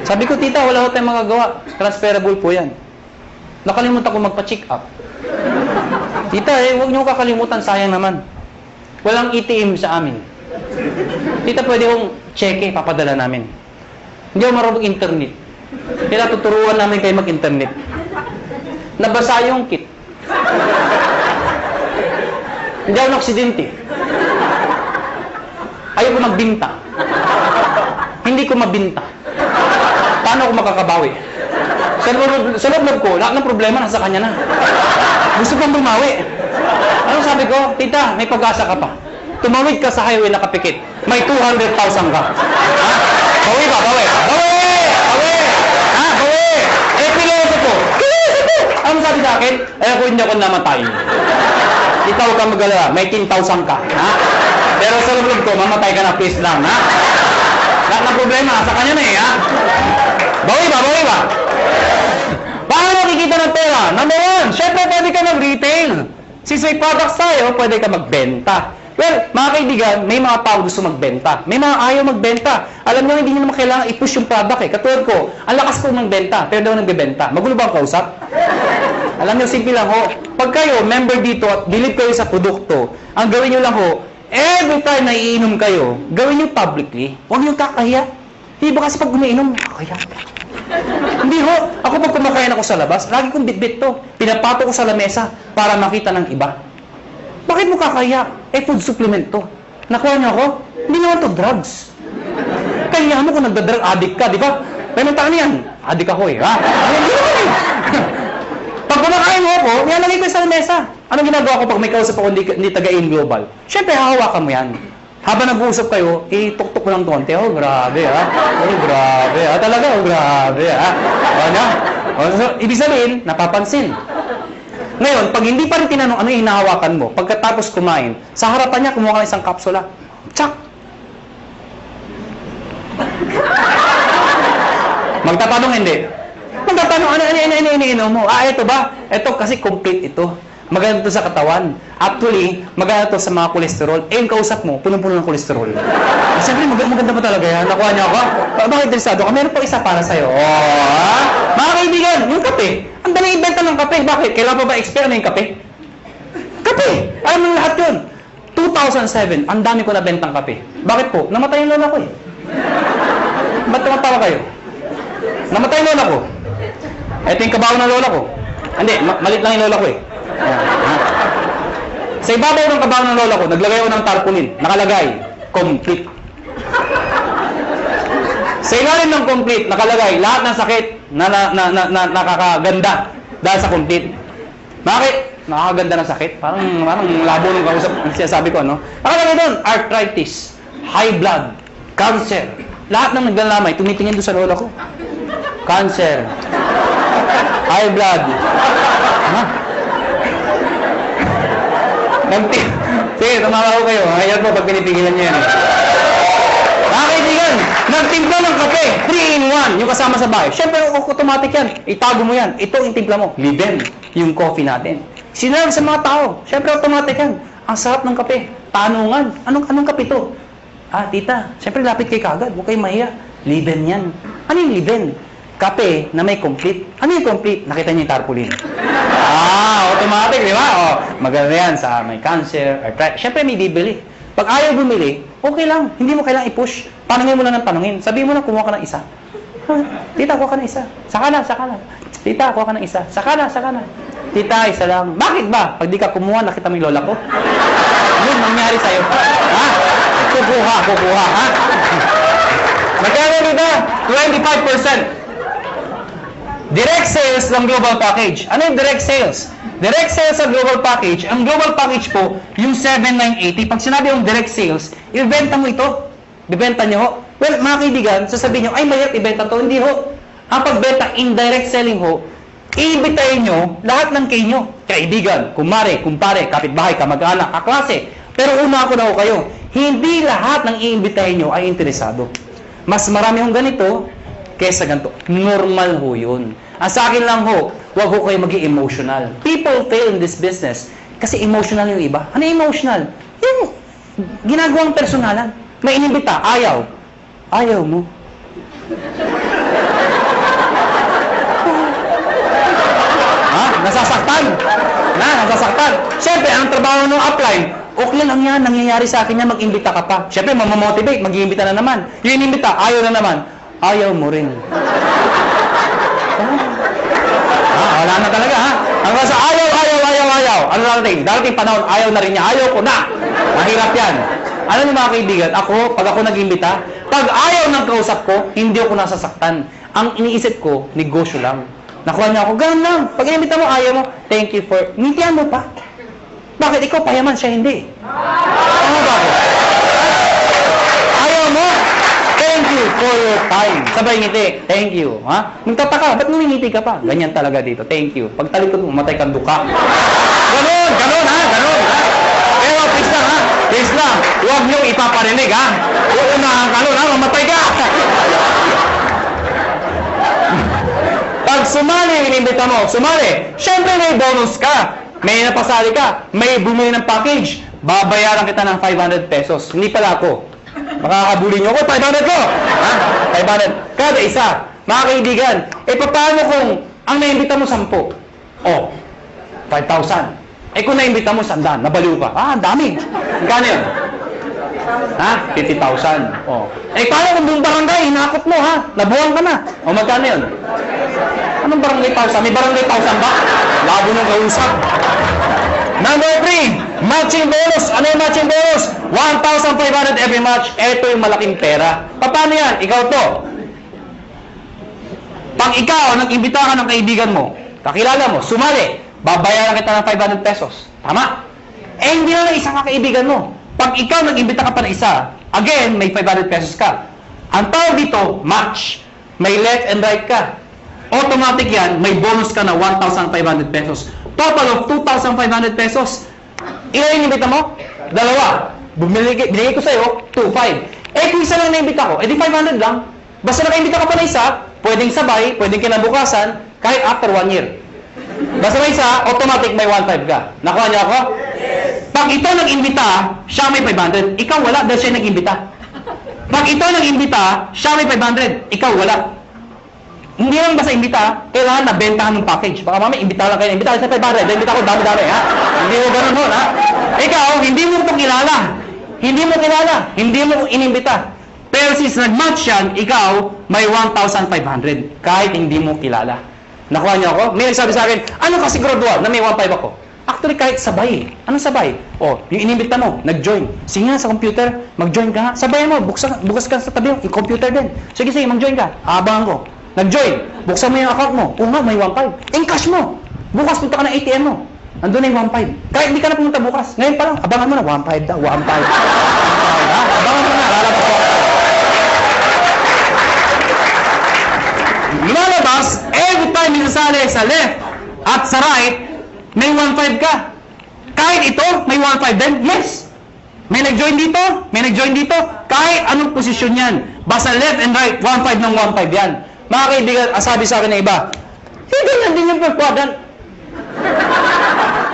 Sabi ko, tita, wala ho tayong magagawa. Transferable po yan. Nakalimutan ko magpa-check up. Tita, huwag niyo kakalimutan, sayang naman. Walang ATM sa amin. Tita, pwede kong cheque, papadala namin. Hindi ako marunong internet. Kaya tuturuan namin kayo mag-internet. Nabasa yung kit. Hindi ako na-aksidente. Ayaw ko magbinta. Hindi ko mabinta. Paano ako makakabawi? Sa loob ko, lahat ng problema nasa kanya na. Gusto kong bumawi. Ano sabi ko? Tita, may pag-asa ka pa. Tumawid ka sa highway na kapikit. May 200,000 ka. Ha? Bawi ba? Bawi! Bawi! Bawi! Ha? Bawi! Eh, piloto ko. Ano sabi sa akin? Eh, ako hindi ako namatay. Ikaw huwag kang mag-alala. May 10,000 ka. Ha? Pero sa loob ko, mamatay ka na, please lang. Ha? Lahat ng problema, sa kanya na eh. Ha? Bawi ba? Bawi ba? Paano nakikita ng pera? Number one, syempre pwede ka mag-retail. Since may products tayo, pwede ka magbenta. Well, mga kaibigan, may mga tao gusto magbenta. May mga ayaw magbenta. Alam nyo, hindi nyo naman kailangan i-push yung product eh. Katulad ko, ang lakas ko magbenta, pero daw nagbebenta. Magulo ba ang kausap? Alam nyo, simple lang ho. Pag kayo, member dito at believe kayo sa produkto, ang gawin nyo lang ho, every time na iinom kayo, gawin nyo publicly. Huwag nyo kakahiya. Hindi ba kasi pag umiinom, kakahiya. Hindi ho. Ako pag kumakain ako sa labas, lagi kong bitbit to. Pinapato ko sa lamesa para makita ng iba. Bakit mo kakaya? Eh, food supplement to. Nakuha niyo ako? Hindi naman to drugs. Kaya mo kung nagda-drug addict ka, di ba? May mentaan yan. Addict ako eh, ha? Hindi naman eh. Pag kumakain mo ako, nilalagay ko sa lamesa. Anong ginagawa ko pag may kausap ako hindi taga-in global? Siyempre, hahawakan mo yan. Habang nag-uusap kayo, ituktok mo lang konti. Oh, grabe, ha? Oh, grabe, ha? Talaga, oh, grabe, ha? Ano? So, ibig sabihin, napapansin. Ngayon, pag hindi pa rin tinanong ano yung hinahawakan mo, pagkatapos kumain, sa harapan niya, kumuha ka ng isang kapsula. Tsak! Magtatanong, hindi. Magtatanong, ano mo? Ah, ito ba? Ito kasi complete ito. Maganda to sa katawan. Actually, maganda to sa mga kolesterol. Eh, yung kausap mo, punong-puno ng kolesterol. Siyempre, maganda pa talaga yan. Nakuha niyo ako? Bakit interesado ka? Meron pa isa para sa'yo. Oh, mga kaibigan, yung kape. Ang dali ibenta ng kape. Bakit? Kailan pa ba expire na yung kape? Kape! Alam mo lahat yun. 2007, ang dami ko nabentang kape. Bakit po? Namatay yung lola ko eh. Ba't tumatawa kayo? Namatay yung lola ko. Ito yung kabaho ng lola ko. Hindi, malit lang yung lola ko eh. Sa ibabaw ng kabaho ng lola ko, naglagay ako ng tarpaulin. Nakalagay, complete. Sa ilalim ng complete, nakalagay, lahat ng sakit na nakakaganda dahil sa complete. Bakit? Nakakaganda ng sakit? Parang labo ng kausap, sinasabi ko, ano? Nakalagay doon, arthritis, high blood, cancer. Lahat ng naglalamay, tumitingin doon sa lola ko. Cancer, high blood. Sige, tumawa ko kayo. Hayal po pag pinipigilan nyo yan. Mga kaibigan, nagtimpla ng kape. 3-in-1. Yung kasama sa bahay. Siyempre, automatic yan. Itago mo yan. Ito yung timpla mo. Liben. Yung coffee natin. Sinerve sa mga tao. Siyempre, automatic yan. Ang sarap ng kape. Tanungan. Anong kape to? Ah, tita. Siyempre, lapit kay kagad. Huwag kayong mahiya. Liben yan. Ano yung liben? Kape na may complete. Ano yung complete? Nakita niyo yung tarpaulin. Automatic, di ba? Oh, maganda yan sa may cancer, arthritis. Siyempre, may bibili. Pag ayaw bumili, okay lang. Hindi mo kailangang i-push. Tanungin mo lang ng tanungin. Sabihin mo na, kumuha ka ng isa. Tita, kuha ka ng isa. Saka na. Tita, kuha ka ng isa. Saka na. Tita, isa lang. Bakit ba? Pag di ka kumuha, nakita mo yung lola ko. Ano nangyari sa'yo? Ha? Kukuha, ha? Magkano dito? 25%. Direct sales ng global package. Ano yung direct sales? Direct sales sa global package, ang global package po, yung 7,980. Pag sinabi yung direct sales, ibenta mo ito. Bibenta nyo ho. Well, mga kaibigan, sasabihin nyo, ay mahirap ibenta to. Hindi ho. Ang pagbenta, indirect selling ho, iibitayin nyo lahat ng kayo. Kaibigan, kumare, kumpare, kapitbahay, kamag-anak, kaklase. Pero una ako na ho kayo, hindi lahat ng iimbitahin nyo ay interesado. Mas marami hong ganito, kesa ganito. Normal ho yun. Ang sa akin lang ho, huwag ho kayo maging emotional. People fail in this business kasi emotional yung iba. Ano yung emotional? Yung ginagawang personalan. May inimbita, ayaw. Ayaw mo. Ha? Nasasaktan. Nasasaktan. Siyempre, ang trabaho ng upline, okay lang yan, nangyayari sa akin yan, mag-imbita ka pa. Siyempre, mamamotivate, mag-iimbita na naman. Yung inimbita, ayaw na naman. Ayaw mo rin. Wala na talaga, ha? Hanggang sa ayaw. Ano darating? Darating panahon, ayaw na rin niya. Ayaw ko na. Mahirap yan. Alam niyo mga kaibigan, pag ako nag-imbita, pag ayaw ng kausap ko, hindi ako nasasaktan. Ang iniisip ko, negosyo lang. Nakuha niya ako, ganun lang. Pag inimbita mo, ayaw mo, thank you for, ngintihan mo pa. Bakit ikaw payaman, siya hindi? Ano ba? Ayaw mo, thank you for your time. Sabay ngiti, thank you. Ha? Nagtataka, ba't ngumingiti ka pa? Ganyan talaga dito, thank you. Pag talikod mo, matay kang duka. Ganun, ganun ha, ganun ha. Pero please lang ha, please lang. Huwag niyong ipaparinig ha. Uunahan ka nun ha, mamatay ka. Pag sumali, inimbita mo, sumali. Siyempre may bonus ka. May napasali ka. May bumili ng package. Babayaran kita ng 500 pesos. Hindi pala ako. Makakabuli niyo ako, 500 ko. Ha? 500. Kada isa. Mga kaibigan, paano kung ang naimbita mo 10? Oh, 5,000. Kung naimbita mo 100, nabaliw ka. Ang dami. Magkano yun? Ha? 50,000. Oh. Paano kung buong barangay, hinakot mo ha? Nabuwang ka na. O magkano yun? Anong barangay 1,000? May barangay 1,000 ba? Labo nung kausap. Number 3, matching bonus. Ano yung matching bonus? 1,500 every match. Ito yung malaking pera. Paano yan? Ikaw to. Pag ikaw, nag-imbita ka ng kaibigan mo, kakilala mo, sumali, babayaran kita ng 500 pesos. Tama? Hindi na isang kaibigan mo. Pag ikaw nag-imbita ka pa ng isa, again, may 500 pesos ka. Ang tawag dito, match. May left and right ka. Automatic yan, may bonus ka na 1,500 pesos. Total of 2,500 pesos. Ilan yung imbita mo? 2. Binigay ko sa'yo, 2,500. Kung isa lang na-imbita ko, di 500 lang. Basta naka-imbita ka pa na isa, pwedeng sabay, pwedeng kinabukasan, kahit after 1 year. Basta may isa, automatic may 1,500 ka. Nakuha niyo ako? Pag ito nag-imbita, siya may 500. Ikaw wala dahil siya nag-imbita. Pag ito nag-imbita, siya may 500. Ikaw wala. Hindi lang basta imbita, kailangan nabentahan ng package. Baka mamaya, imbita lang kayo. Imbita sa 500. Imbita ko dami-dami, ha? Hindi mo ganun ho, ha? Ikaw, hindi mo ito kilala. Hindi mo kilala. Hindi mo inimbita. Pero since nag-match yan, ikaw, may 1,500. Kahit hindi mo kilala. Nakuha niyo ako? May nagsabi sa akin, ano ka siguraduhan na may 1,500 ako? Actually, kahit sabay. Anong sabay? O, yung inimbita mo, nag-join. Sige nga sa computer, mag-join ka nga. Sabayan mo, bukas ka sa tabi, yung computer din. Sige, mag-join ka. Abangan ko. Nag-join. Buksan mo yung account mo. Oo nga, may 1,500. Encash mo. Bukas punta ka ng ATM mo. Andun na yung 1,500. Kahit hindi ka na pumunta bukas. Ngayon pa lang, abangan mo na 1,500 daw. 1,500. Abangan mo na. Lalabas ko. Lalabas, every time minasali sa left at sa right, may 1,500 ka. Kahit ito, may 1,500 din. Yes. May nag-join dito, may nag-join dito. Kahit anong posisyon yan. Basta left and right, 1,500 ng 1,500 yan. Mga kaibigan, sabi sa akin na iba, ganyan din yung per quadrant.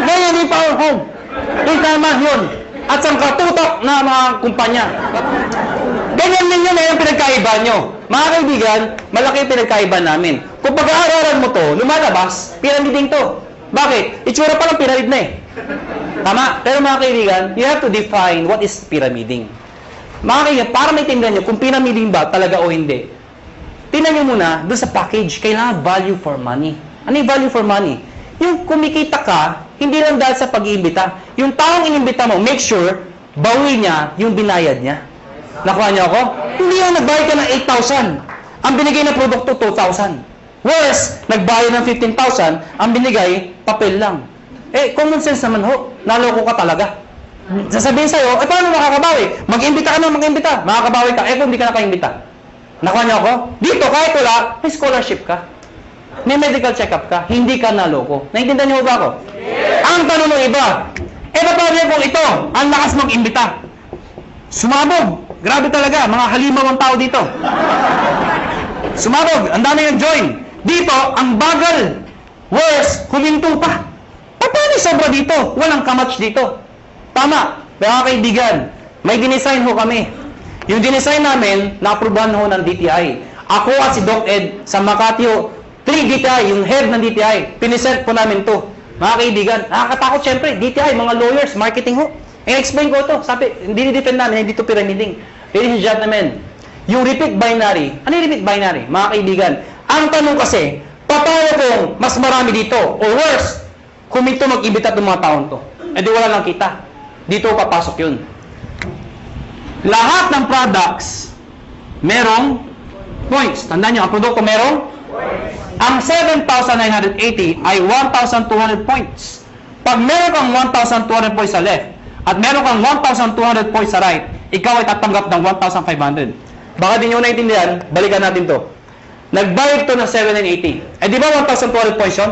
Ganyan din power home. Yung tama yun. At sa katutok na mga kumpanya. Ganyan din yun yung pinagkaiba nyo. Mga kaibigan, malaki yung pinagkaiba namin. Kung pag-aaralan mo to, lumalabas, pyramiding to. Bakit? Itsura pa lang pyramid na eh. Tama? Pero mga kaibigan, you have to define what is pyramiding. Mga kaibigan, para maintindihan nyo kung pyramiding ba talaga o hindi, tingnan nyo muna, doon sa package, kailangan value for money. Ano yung value for money? Yung kumikita ka, hindi lang dahil sa pag-iimbita. Yung taong inimbita mo, make sure, bawi niya yung binayad niya. Nakuha niyo ako? Hindi yung nagbayad ka ng 8,000. Ang binigay na produkto, 2,000. Worse, nagbayad ng 15,000, ang binigay, papel lang. Common sense naman ho, naloko ka talaga. Sasabihin sa'yo, paano makakabawi? Mag-imbita ka na, mag-imbita. Makakabawi ka, kung hindi ka nakaimbita. Nakuha niyo ako? Dito, kahit wala, may scholarship ka. May medical check-up ka. Hindi ka naloko. Naintindihan niyo ba ako? Yes. Ang tanong ng iba, paano kung ito, ang lakas mag-imbita? Sumabog. Grabe talaga, mga halimaw ang tao dito. Sumabog, ang dami yung join. Dito, ang bagal. Worse, huminto pa. Paano sobra dito? Walang kamatch dito. Tama, mga kaibigan, may dinesign ho kami. Yung dinesign namin, na-aprobahan ho ng DTI. Ako at si Doc Ed sa Makati ho, 3 DTI, yung head ng DTI, pinisent po namin to. Mga kaibigan, nakakatakot syempre, DTI, mga lawyers, marketing ho. explain ko to. Sabi, hindi ni-defend namin, hindi to pyramiding. Ladies and gentlemen, yung repeat binary, ano yung repeat binary? Mga kaibigan, ang tanong kasi, paano kung mas marami dito? O worse, kung ito mag-ibita ng mga taon to? Eh di wala lang kita. Dito papasok yun. Lahat ng products, merong points. Tandaan nyo, ang produkto merong Ang 7,980 ay 1,200 points. Pag meron kang 1,200 points sa left, at meron kang 1,200 points sa right, ikaw ay tatanggap ng 1,500. Baka di nyo naintindihan, balikan natin to. Nagbayad to ng 7,980. Eh di ba 1,200 points yun?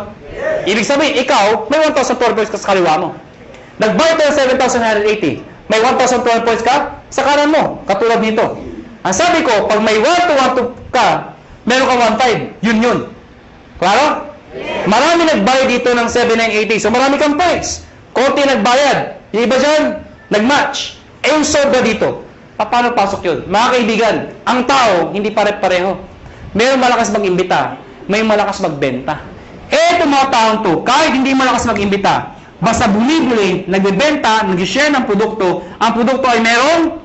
Ibig sabihin, ikaw, may 1,200 points ka sa kaliwa mo. Nagbayad to ng 7,980. May 1,200 points ka sa kanan mo, katulad nito. Ang sabi ko, pag may 1,200 ka, meron ka 1,500. Yun. Klaro? Marami nagbayad dito ng 7,980. So marami kang points. Konti nagbayad. Yung iba dyan, nag-match. Eh yung sobra dito. Paano pasok yun? Mga kaibigan, ang tao, hindi pare-pareho. Mayroong malakas mag-imbita, may malakas magbenta. Itong mga taong to, kahit hindi malakas mag-imbita, basta bumibili, nagbebenta, nag-share ng produkto, ang produkto ay merong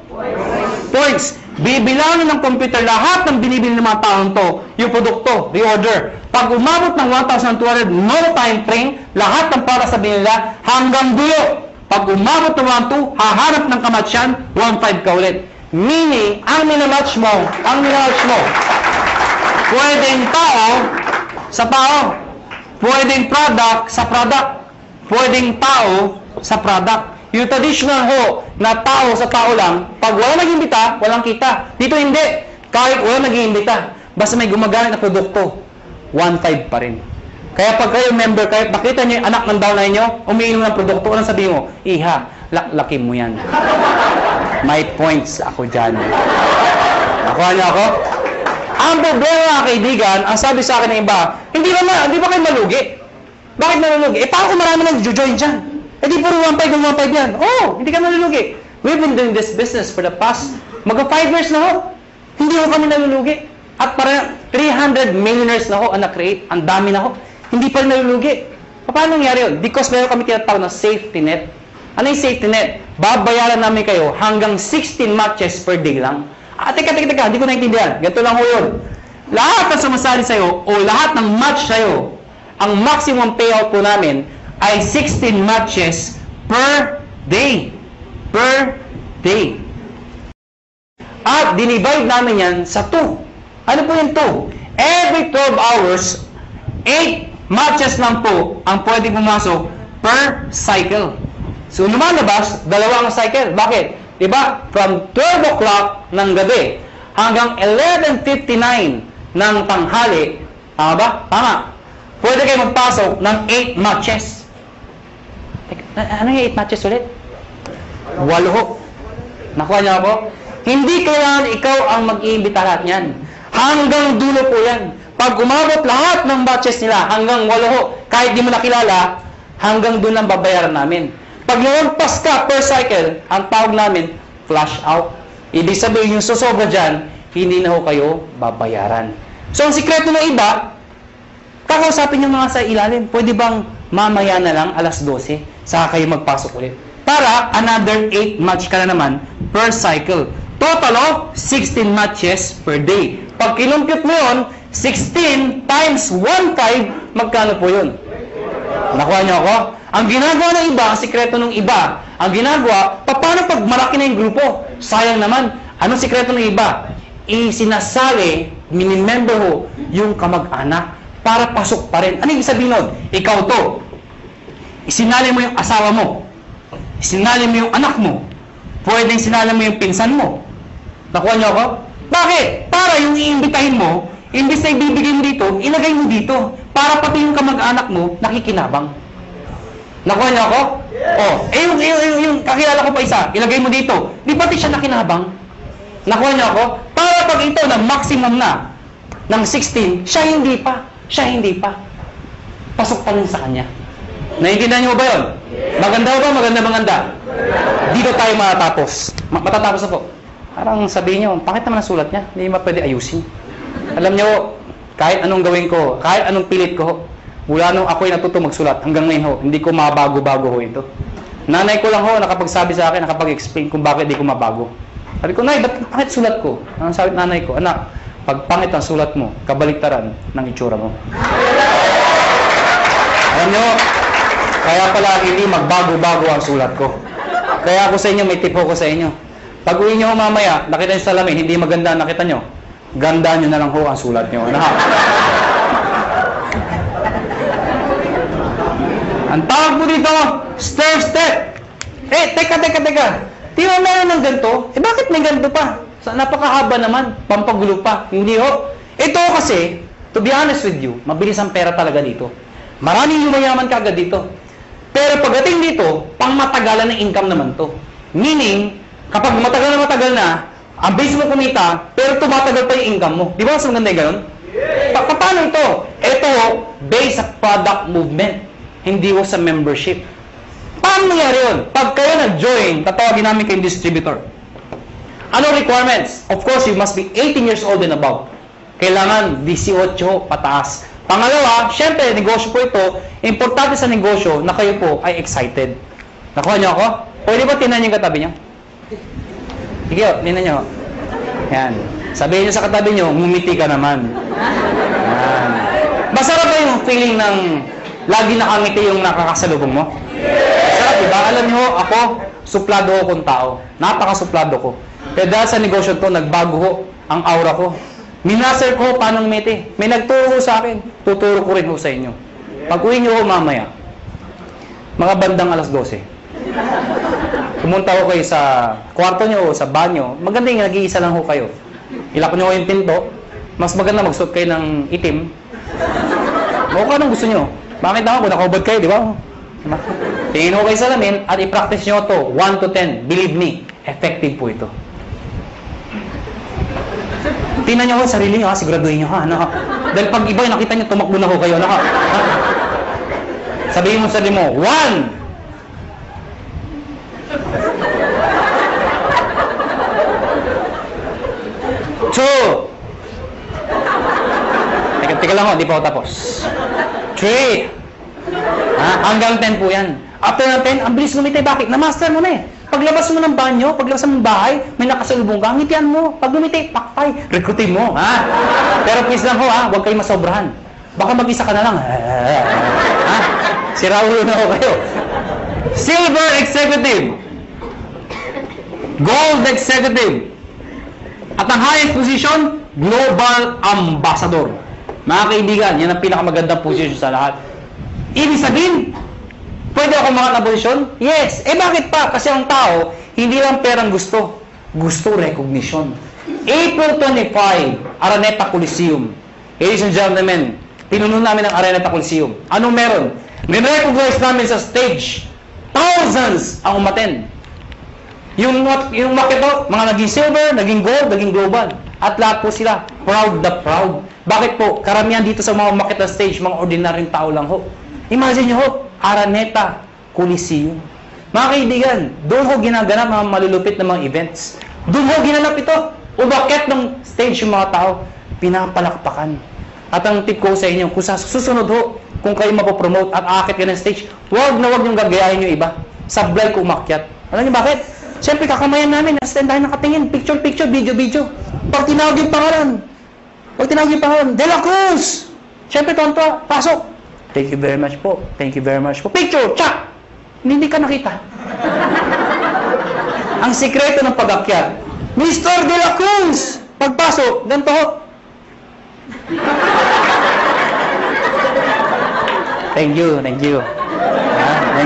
points. Bibilangin ng computer lahat ng binibili ng mga taong to, yung produkto, reorder. Pag umabot ng 1,200, no time frame, lahat ng para sa binila hanggang dulo. Pag umabot ng 1,200, hahanap ng kamatsyan, 1,500 ka ulit. Meaning, ang minamatch mo, pwedeng tao sa tao, pwedeng product sa product, pwedeng tao sa product. Yung traditional ho na tao sa tao lang, pag wala nag-imbita, walang kita. Dito hindi. Kahit wala nag-imbita, basta may gumagamit na produkto, 1,500 pa rin. Kaya pag kayo member, kahit nakita nyo yung anak ng downline nyo, umiinom ng produkto, anong sabihin mo? Iha, laki mo yan. May points ako dyan. Nakuha niyo ako? Ang problema mga kaibigan, ang sabi sa akin ng iba, hindi ba kayo malugi? Bakit malulugi? Paano kung marami nang join dyan? Di puro 1,500 yan. Oh, hindi ka malulugi. We've been doing this business for the past, 5 years na ho. Hindi ho kami nalulugi. At para 300 millionaires na ho ang na-create. Ang dami na ho. Hindi pa rin nalulugi. Paano nangyari yun? Because meron kami tinatawag na safety net. Ano yung safety net? Babayaran namin kayo hanggang 16 matches per day lang. Teka, hindi ko naintindihan. Ganito lang ho yun. Lahat na sumasali sa'yo o lahat ng match sa'yo, ang maximum payout po namin ay 16 matches per day. Per day. At dinivide namin yan sa 2. Ano po yung 2? Every 12 hours, 8 matches lang po ang pwede pumasok per cycle. So lumalabas, 2 ang cycle. Bakit? Diba? From 12 o'clock ng gabi hanggang 11:59 ng tanghali, tama ba? Tama. Pwede kayo magpasok ng 8 matches. Ano yung 8 matches ulit? 8 ho. Nakuha niyo ako? Hindi kailangan ikaw ang mag-iimbita lahat niyan. Hanggang dulo po yan. Pag umabot lahat ng matches nila, hanggang 8 ho, kahit di mo nakilala, hanggang doon lang babayaran namin. Pag lumagpas ka per cycle, ang tawag namin, flash out. Ibig sabihin, yung susobra dyan, hindi na ho kayo babayaran. So, ang sikreto ng iba, kakausapin yung mga sa ilalim. Pwede bang mamaya na lang, alas 12, saka kayo magpasok ulit. Para another 8 match ka na naman per cycle. Total of 16 matches per day. Pag kinumpute mo yun, 16 times 1,500, magkano po yun? Nakuha niyo ako? Ang ginagawa ng iba, ang sikreto ng iba, ang ginagawa, paano pag malaki na yung grupo? Sayang naman. Anong sikreto ng iba? Isinasali, minimember ho, yung kamag-anak para pasok pa rin. Ano yung sabihin nun? Ikaw to. Isinali mo yung asawa mo. Isinali mo yung anak mo. Pwedeng sinali mo yung pinsan mo. Nakuha niyo ako? Bakit? Para yung iimbitahin mo, imbis na ibibigay mo dito, ilagay mo dito. Para pati yung kamag-anak mo, nakikinabang. Nakuha niyo ako? Oh, yung kakilala ko pa isa, ilagay mo dito. Di pati siya nakinabang? Nakuha niyo ako? Para pag ito na maximum na ng 16, siya hindi pa. Pasok pa rin sa kanya. Naiintindihan niyo ba yun? Maganda ba? Maganda. Dito tayo matatapos. Matatapos na po. Parang sabihin niyo, bakit naman ang sulat niya? Hindi mo pwede ayusin. Alam niyo, kahit anong gawin ko, kahit anong pilit ko, mula nung ako'y natuto magsulat, hanggang ngayon ho, hindi ko mabago-bago ho ito. Nanay ko lang ho, nakapagsabi sa akin, nakapag-explain kung bakit hindi ko mabago. Sabi ko, Nay, ba't pangit sulat ko? Ang sabi nanay ko, anak, pag pangit ang sulat mo, kabaliktaran ng itsura mo. Alam niyo, kaya pala hindi magbago-bago ang sulat ko. Kaya ako sa inyo, may tip ko sa inyo. Pag uwi niyo mamaya, nakita niyo sa salamin, hindi maganda, nakita niyo, ganda niyo na lang ho ang sulat niyo. Ang tawag mo dito, stair step. Teka. Tingnan mo ng ganito. Bakit may ganito pa? Napakahaba naman. Pampagulo pa. Hindi ho. Ito kasi, to be honest with you, mabilis ang pera talaga dito. Maraming yumayaman ka agad dito. Pero pagdating dito, pang matagalan na income naman to. Meaning, kapag matagal na, ang base mo kumita, pero tumatagal pa yung income mo. Di ba mas maganda yung ganun? Paano ito? Ito, based sa product movement. Hindi ho sa membership. Paano nangyari yun? Pag kayo nag-join, tatawagin namin kayong distributor. Ano requirements? Of course, you must be 18 years old and above. Kailangan 18 pataas. Pangalawa, syempre, negosyo po ito. Importante sa negosyo na kayo po ay excited. Nakuha niyo ako? Pwede ba tinan yung katabi niyo? Sige, tinan niyo. Yan. Sabihin niyo sa katabi niyo, ngumiti ka naman. Yan. Masarap ba yung feeling ng lagi nakangiti yung nakakasalubong mo? Masarap, diba? Alam niyo, ako, suplado akong tao. Napakasuplado ko. Kaya dahil sa negosyo to, nagbago ho ang aura ko. Minaster ko paano ngumiti. May nagturo sa akin. Tuturo ko rin ho sa inyo. Pag uwi niyo ho mamaya, mga bandang alas 12, pumunta ko kayo sa kwarto niyo o sa banyo, maganda yung nag-iisa lang ho kayo. Ilak niyo ho yung pinto, mas maganda magsuot kayo ng itim. O ka anong gusto niyo? Bakit naman kung nakaubad kayo, di ba? Tingin ho kayo sa lamin at i-practice niyo to 1 to 10. Believe me, effective po ito. Tingnan niyo ho sarili niyo, ha? Siguraduhin niyo, ha? Ano, ha? Dahil pag iba nakita niyo, tumakbo na ho kayo. Ano, ha? Sabihin mo sa sarili mo, 1! Teka lang ho, di pa ako tapos. 3. Hanggang 10 po yan. After ng 10, ang bilis lumiti. Bakit? Na-master mo na eh. Paglabas mo ng banyo, paglabas mo ng bahay, may nakasalubong ka, ngitian mo. Pag lumiti, pakpay, rekrutin mo. Ha? Pero please lang ho, ha? Huwag kayong masobrahan. Baka mag-isa ka na lang. Ha? Siraulo na ho kayo. Silver Executive. Gold Executive. At ang highest position, Global Ambassador. Mga kaibigan, yan ang pinakamagandang position sa lahat. Ibig sabihin, pwede ako mga na posisyon? Yes. Bakit pa? Kasi ang tao, hindi lang perang gusto. Gusto recognition. April 25, Araneta Coliseum. Ladies and gentlemen, pinuno namin ang Araneta Coliseum. Anong meron? Nire-recognize namin sa stage. Thousands ang umattend. Yung makito, mga naging silver, naging gold, naging global. At lahat po sila, proud the proud. Bakit po? Karamihan dito sa mga makita stage, mga ordinaryong tao lang ho. Imagine nyo ho, Araneta Coliseum. Mga kaibigan, doon ho ginaganap mga malulupit na mga events. Doon ho ginanap ito. Umakyat ng stage yung mga tao, pinapalakpakan. At ang tip ko sa inyo, kung sa susunod ho, kung kayo mapopromote at aakit ka ng stage, huwag niyong gagayahin yung iba. Sablay ko umakyat. Alam niyo bakit? Siyempre, kakamayan namin, nasa tayo nakatingin, picture, video. Pag tinawag yung pangalan, De La Cruz! Siyempre, tonto, pasok. Thank you very much po. Picture, tsak! Hindi ka nakita. Ang sikreto ng pag-akyat, Mr. De La Cruz! Pagpasok, ganito ho. Thank you. Thank you.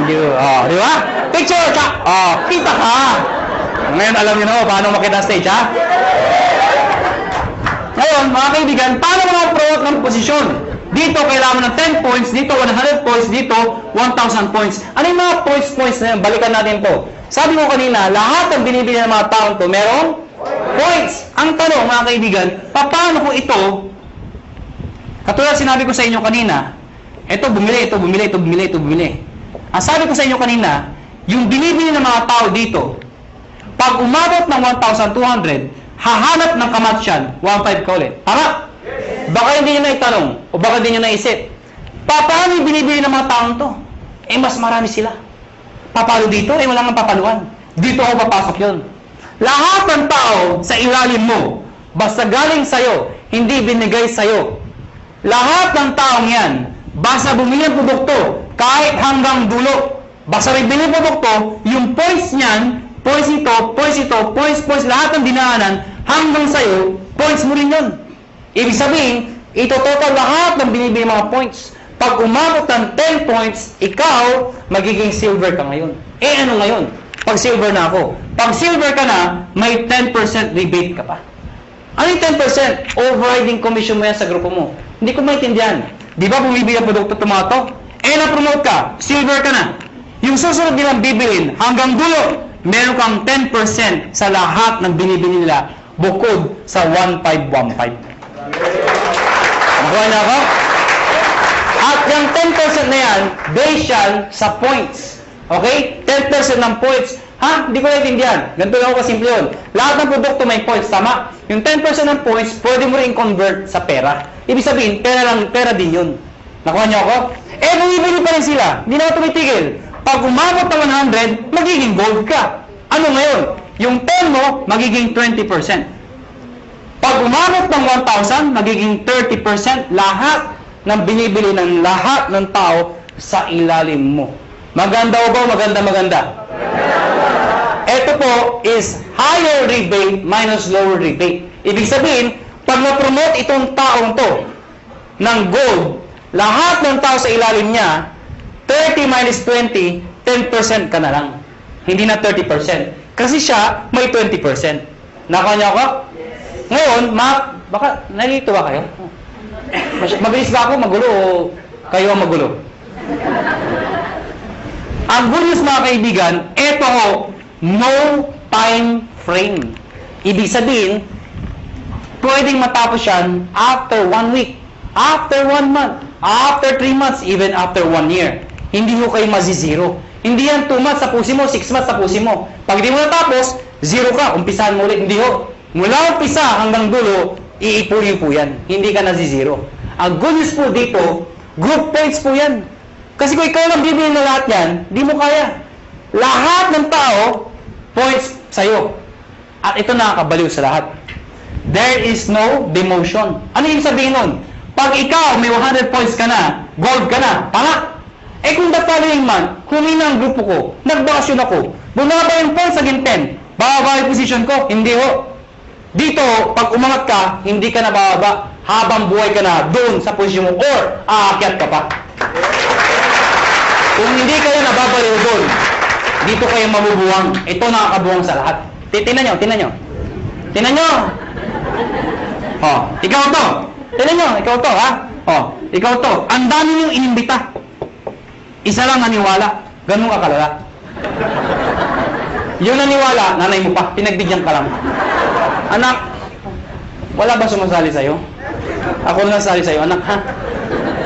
Di ba? Picture, tsak! Kita ka! Ngayon, alam niyo na paano makita stage, ha? Ngayon, mga kaibigan, paano mo na-promote ng posisyon? Dito, kailangan mo ng 10 points. Dito, 100 points. Dito, 1,000 points. Ano yung mga points na yun? Balikan natin to. Sabi ko kanina, lahat ng binibili ng mga taon to, merong points. Ang tanong, mga kaibigan, paano ko ito, katulad sinabi ko sa inyo kanina, ito bumili. Ang sabi ko sa inyo kanina, yung binibili ng mga tao dito, pag umabot ng 1,200, hahanap ng kamatsyan, 1,500 ka ulit. Tama? Baka hindi nyo na itanong, o baka hindi nyo naisip, paano yung binibili ng mga taong to? Mas marami sila. Papalo dito, wala nga papaluan. Dito ako papasok yun. Lahat ng tao sa ilalim mo, basta galing sa'yo, hindi binigay sa'yo. Lahat ng taong yan, basta bumili ng produkto, kahit hanggang dulo, basta bibili ng produkto, yung points niyan, points ito, points, lahat ng dinaanan, hanggang sa'yo, points mo rin yun. Ibig sabihin, ito total lahat ng binibili mga points. Pag umabot ng 10 points, ikaw, magiging silver ka ngayon. Eh ano ngayon? Pag silver na ako. Pag silver ka na, may 10% rebate ka pa. Ano yung 10%? Overriding commission mo yan sa grupo mo. Hindi ko maintindihan. Di ba bumibili ang produkto tomato? Eh na-promote ka, silver ka na. Yung susunod nilang bibilin, hanggang dulo, meron kang 10% sa lahat ng binibili nila bukod sa 1515. Nakuha na ako? At yung 10% na yan, based yan sa points. Okay? 10% ng points. Ha? Hindi ko naintindihan. Ganito lang ako kasimple yun. Lahat ng produkto may points, tama? Yung 10% ng points, pwede mo rin convert sa pera. Ibig sabihin, pera din yun. Nakuha niyo ako? Eh, bumibili pa rin sila. Hindi na tumitigil. Pag umabot ng 100, magiging gold ka. Ano ngayon? Yung 10 mo, magiging 20%. Pag umabot ng 1,000, magiging 30% lahat ng binibili ng lahat ng tao sa ilalim mo. Maganda o ba? Maganda. Ito po is higher rebate minus lower rebate. Ibig sabihin, pag ma-promote itong taong to ng gold, lahat ng tao sa ilalim niya, 30 minus 20, 10% ka na lang. Hindi na 30%. Kasi siya, may 20%. Nakuha niyo ako? Ngayon, baka nalito ba kayo? Mabilis ba ako magulo o kayo ang magulo? Ang good news mga kaibigan, ito ho, no time frame. Ibig sabihin, pwedeng matapos yan after 1 week, after 1 month, after 3 months, even after 1 year. Hindi ho kayo mazizero. Hindi yan 2 months tapusin mo, 6 months tapusin mo. Pag di mo natapos, 0 ka, umpisahan mo ulit. Hindi ho. Mula umpisa hanggang dulo, iipunin po yan. Hindi ka nazizero. Ang good news po dito, group points po yan. Kasi kung ikaw lang bibili na lahat yan, di mo kaya. Lahat ng tao, points sa'yo. At ito nakakabaliw sa lahat. There is no demotion. Ano yung sabihin nun? Pag ikaw may 100 points ka na, gold ka na, tama? Eh kung the following month, humina ang grupo ko, nagbakasyon ako, bumaba yung points again 10, bababa yung position ko, hindi ho. Dito, pag umangat ka, hindi ka na bababa, habang buhay ka na doon sa posisyon mo, or aakyat ka pa. Kung hindi kayo nababaliw doon, dito kayo mabubuwang. Ito nakakabuwang sa lahat. Tingnan nyo. Oh, ikaw to. Tingnan nyo, ikaw to, ha? Oh, ikaw to. Ang dami niyong inimbita. Isa lang naniwala. Ganun ka kalala. Yung naniwala, nanay mo pa, pinagbigyan ka lang. Anak, wala ba sumasali sa'yo? Ako lang sali sa'yo, anak, ha?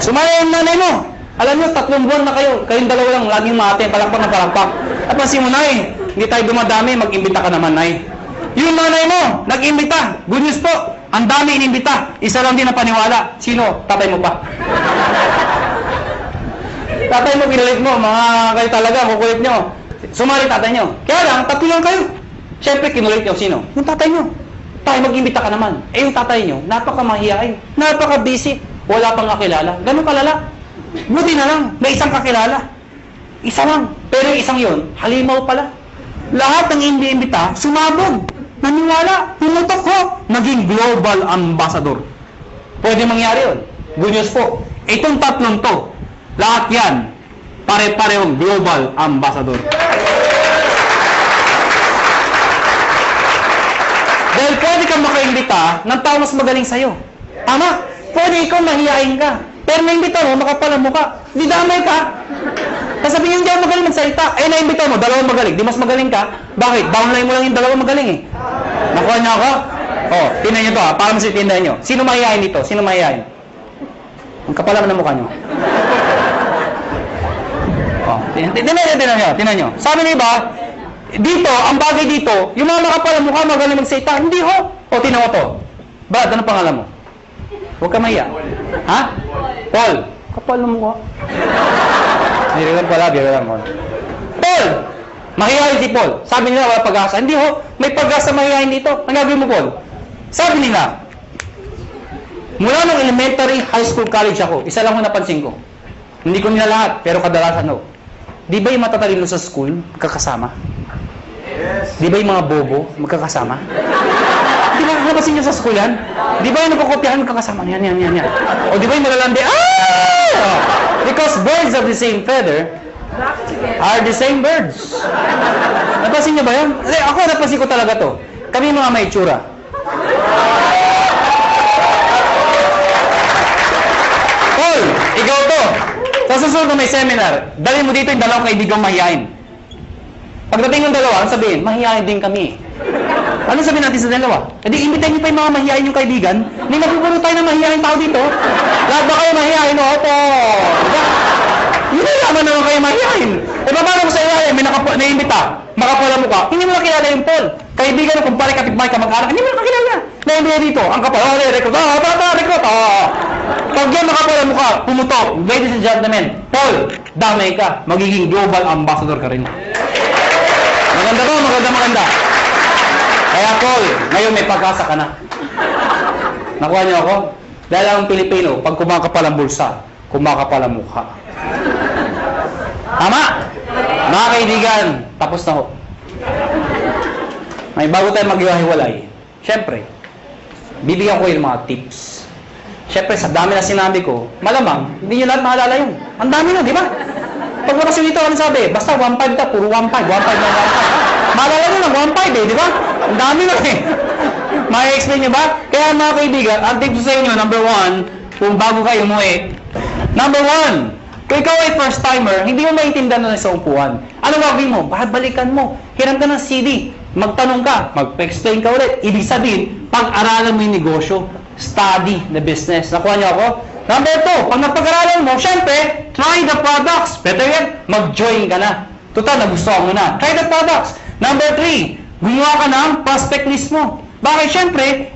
Sumaya yung nanay mo. Alam nyo, 3 buwan na kayo. Kayong dalawa lang, laging mate, palakpak na palakpak. At pansin mo, nay, hindi tayo dumadami, mag-imbita ka naman, nay. Yung nanay mo, nag-imbita. Good news po, ang dami inimbita. Isa lang din na paniwala. Sino? Tatay mo pa. Tatay mo, pinalit mo. Mga kayo talaga, kukulit nyo. Sumali tatay nyo. Kaya lang, 3 lang kayo. Siyempre, kinulit nyo. Sino? Yung tatay nyo. Tayo, mag-imbita ka naman. Eh, yung tatay nyo, napaka-mahihain. Napaka-busy. Wala pang kakilala. Ganun kalala. Buti na lang, may isang kakilala. Isa lang. Pero yung isang yun, halimaw pala. Lahat ng imbita, sumabog. Naniwala, pumutok ho. Naging global ambassador. Pwede mangyari yun. Good news po. Itong 3 to, lahat yan, pare-parehong global ambassador. Dahil pwede kang makaimbita ng tao mas magaling sa'yo. Tama? Pwede ikaw mahihain ka. Pero naimbita mo, makapal ang mukha. Di damay ka. Kasabihin hindi ako magaling magsalita. Eh, naimbita mo, 2 magaling. Di mas magaling ka. Bakit? Downline mo lang yung 2 magaling eh. Nakuha niyo ako? Oh, tingnan niyo to ha. Para masitindahan niyo. Sino mahihain dito? Sino mahihain? Ang kapal naman ng mukha niyo. Oh, tingnan niyo. Sabi niyo ba, dito, ang bagay dito, yung mga makapal ang mukha, magaling magsalita. Hindi ho. O, tingnan mo to. Brad, ano pangalan mo? Huwag ka mahiya. Ha? Paul. Kapal ng mukha. Biro lang pala, biro lang. Paul! Mahihayin si Paul. Sabi nila, wala pag-asa. Hindi ho, may pag-asa mahihayin dito. Ang gagawin mo, Paul? Sabi nila, mula nung elementary, high school, college ako, isa lang ho napansin ko. Hindi ko nila lahat, pero kadalasan ho. Di ba yung matatalino sa school, magkakasama? Yes. Di ba yung mga bobo, magkakasama? Di ba napasin nyo sa school yan? Di ba yung napakopyahan, magkakasama? Yan. O di ba yung malalandi, Because birds of the same feather are the same birds. Napansin niyo ba yun? Ako, napansin ko talaga to. Kami mga may itsura. Paul, ikaw to. Sa susunod na may seminar, dali mo dito yung dalawang kaibigang mahihain. Pagdating ng dalawa, ang sabihin, mahihain din kami. Ano sabihin natin sa dalawa? E di, imbitahin niyo pa yung mga mahihain yung kaibigan. Hindi magpupuno tayo ng mahihain tao dito. Lahat ba kayo mahihain? Opo. Yun na naman naman kayo mahihain. E paano mo sa ihain? May naimbita. Makapala mo ka. Hindi mo nakilala yung Paul. Kaibigan mo, kumpare, kapitbahay, kamag-anak. Hindi mo nakilala. Naimbita dito. Ang kapal. Rekrut. Rekrut. Pag yan makapala mo ka, pumutok. Ladies and gentlemen, Paul, damay ka. Magiging global ambassador ka rin. Maganda ba? Maganda. Kaya Paul, ngayon may pag-asa ka na. Nakuha niyo ako? Dahil ang Pilipino, pag kumakapal ang bulsa, kumakapal ang mukha. Tama? Mga kaibigan, tapos na ho. May bago tayo maghiwa-hiwalay. Siyempre, bibigyan ko yung mga tips. Siyempre, sa dami na sinabi ko, malamang, hindi nyo lahat maalala yun. Ang dami na, di ba? Pag wakas dito, ano sabi? Basta 1.5 ta, puro 1.5 na 1.5. Maalala nyo lang, 1.5 di ba? Ang dami na eh. May-explain nyo ba? Kaya mga kaibigan, ang tips sa inyo, number 1, kung bago kayo umuwi, number 1, kung ikaw ay first timer, hindi mo maintindihan na sa upuan. Ano gagawin mo? Balikan mo. Hiram ka ng CD. Magtanong ka. Mag-explain ka ulit. Ibig sabihin, pag-aralan mo yung negosyo. Study the business. Nakuha niyo ako? Number 2, pag napag-aralan mo, syempre, try the products. Better yet, mag-join ka na. Total, nagustuhan mo na. Try the products. Number 3, gumawa ka ng prospect list mo. Bakit? Syempre,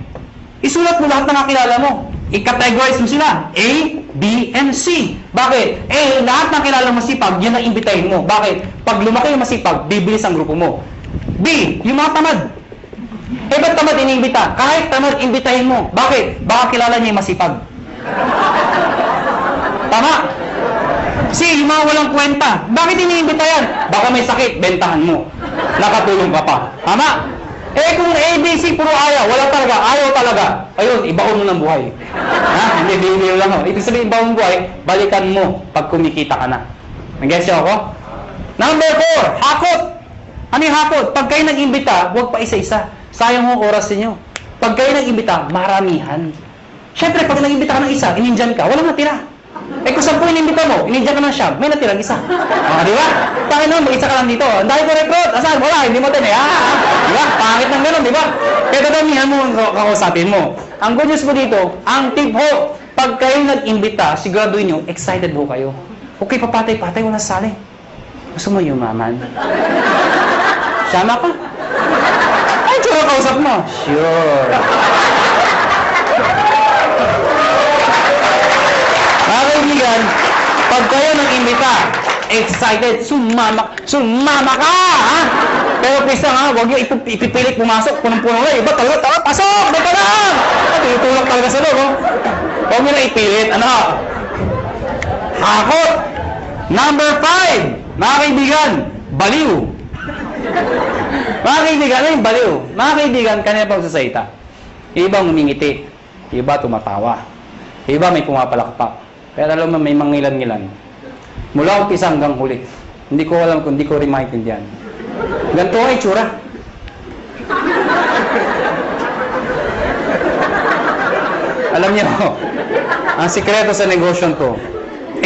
isulat mo lahat na nakilala mo. I-categorize mo sila. A, B, and C. Bakit? A, lahat ng kilala masipag, yan ang imbitahin mo. Bakit? Pag lumaki yung masipag, bibilis ang grupo mo. B, yung mga tamad. Eh, ba't tamad iniimbita? Kahit tamad, imbitahin mo. Bakit? Baka kilala niya yung masipag. Tama? C, yung mga walang kwenta. Bakit iniimbita yan? Baka may sakit, bentahan mo. Nakatulong ka pa. Tama? Eh kung A, B, C, puro ayaw talaga. Ayun, ibaon mo ng buhay. Ha? Hindi, bibiro lang ako. Ibig sabihin, ibaon ng buhay, balikan mo pag kumikita ka na. Nag-guess niyo ako? Number 4, hakot. Ano yung hakot? Pag kayo nag-imbita, huwag pa isa-isa. Sayang mo oras niyo. Pag kayo nag-imbita, maramihan. Siyempre, pag nag-imbita ka ng isa, inindyan ka, walang natira. Eh kung 10 inimbita mo, inindyan ka ng siyam, may natirang isa. Di ba? Pangit naman, mag-isa ka lang dito. Ang dahil ko recruit, asan? Wala, hindi mo din eh. Di ba? Pangit ng gano'n, di ba? Kaya dadamihan mo ang kakausapin mo. Ang good news mo dito, ang tip ho, pag kayo nag-imbita, siguraduhin nyo, excited ho kayo. Okay, papatay-patay, wala sali. Gusto mo yumaman? Siyama ka? Ay, tsura kausap mo. Sure. Mga kaibigan, pag kayo nag-imbita, excited, sumama ka, ha? Pero please lang, ha? Huwag nyo ipipilit pumasok, punong-puno na, iba talaga, pasok, dito lang! Tinutulak talaga sa loob, huwag nyo na ipilit, ano? Hakot! Number 5, mga kaibigan, baliw. Mga kaibigan, ano yung baliw? Mga kaibigan, kanina pa magsasalita. Iba ngumingiti, iba tumatawa, iba may pumapalakpak. Pero alam mo, may mangilan-ngilan. Mula umpisa hanggang huli. Hindi ko alam kung hindi ko rin maintindihan. Ganito ang itsura. Alam niyo, ang sikreto sa negosyo to,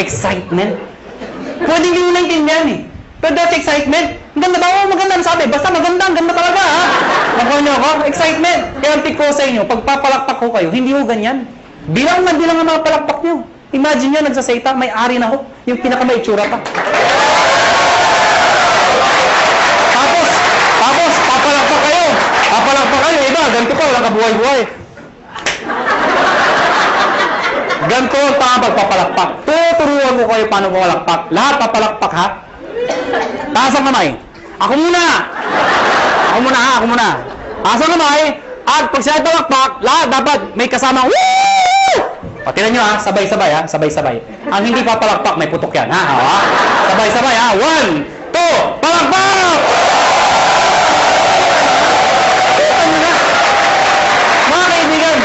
excitement. Pwede hindi nyo naintindihan eh. Pero that's excitement. Ang ganda ba? Oh, maganda. Sabi, basta maganda. Ang ganda talaga, ha? Nakuha niyo ako? Excitement. Kaya ang tip ko sa inyo, pag papalakpak ko kayo, hindi ho ganyan. Bilang ang mga palakpak niyo. Imagine nyo, nagsasayta, may ari na ho. Yung pinaka-may itsura pa. Tapos, papalakpak kayo. Papalakpak kayo. Iba, ganito pa, walang kabuhay-buhay. Ganito ang tama pagpapalakpak. Tuturuan ko kayo paano papalakpak. Lahat papalakpak, ha? Taas ang kamay. Ako muna, ha? Ako muna. Taas ang kamay. At pag sila palakpak, lahat dapat may kasama. Woo! O, tingnan nyo, ha? Sabay-sabay, ha? Sabay-sabay. Ang hindi papalakpak, may putok yan, ha? Sabay-sabay, ha? 1, 2, palakpak! Kita nyo na. Mga kaibigan,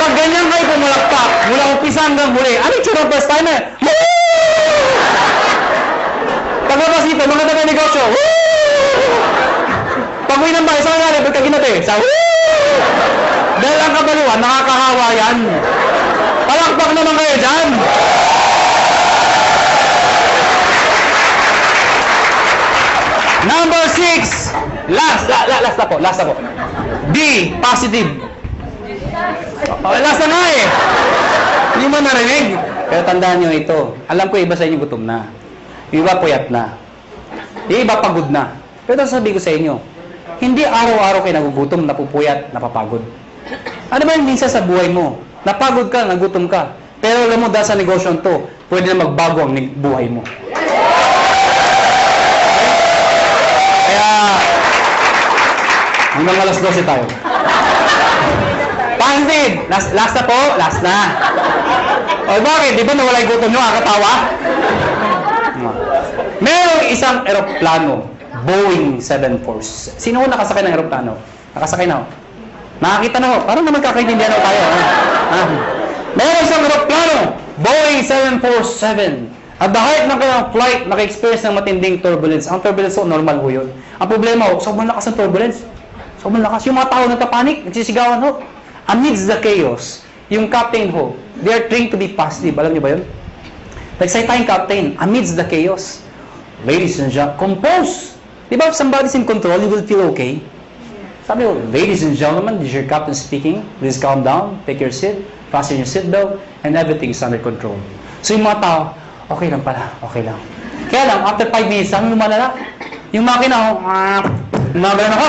pag ganyan kayo pumalakpak, mula umpisa hanggang huli. Ano yung tsura first timer? Paglabas dito, mga taga-negosyo. Pag-uwi ng bahay, saan nga ba't ka ginati? Sa dahil ang kabaluan, nakakahawa yan. Palakpak naman kayo dyan. Number 6. Last ako. D, positive. Last na nga eh. Hindi mo narinig. Pero tandaan nyo ito. Alam ko iba sa inyo gutom na. Yung iba puyat na. Yung iba pagod na. Pero sasabihin ko sa inyo, hindi araw-araw kayo nagugutom, napupuyat, napapagod. Ano ba yung minsan sa buhay mo? Napagod ka, nagutom ka. Pero alam mo, dahil sa negosyon to, pwede na magbago ang buhay mo. Kaya, hanggang alas 12 tayo. Positive! Last na po? Last na. O bakit? Di ba nawala yung gutom nyo? Kakatawa? Merong isang eroplano, Boeing 747. Sino ko nakasakay ng eroplano? Nakasakay na ako. Nakakita na ako. Parang naman kakaintindihan ako tayo. Merong isang eroplano, Boeing 747. At the height ng kanyang flight, naka-experience ng matinding turbulence. Ang turbulence ko, normal ho yun. Ang problema ho, sobrang lakas ng turbulence. Sobrang lakas. Yung mga tao nagtapanik, nagsisigawan ho. Amidst the chaos, yung captain ho, they are trained to be positive. Alam niyo ba yun? Nagsalita yung captain, amidst the chaos. Ladies and gentlemen, compose. Di ba, if somebody's in control, you will feel okay. Sabi ko, ladies and gentlemen, this is your captain speaking. Please calm down, take your seat, fasten your seatbelt, and everything is under control. So yung mga tao, okay lang pala, okay lang. Kaya lang, after 5 minutes, ang lumalala. Yung makina, gumagano ako.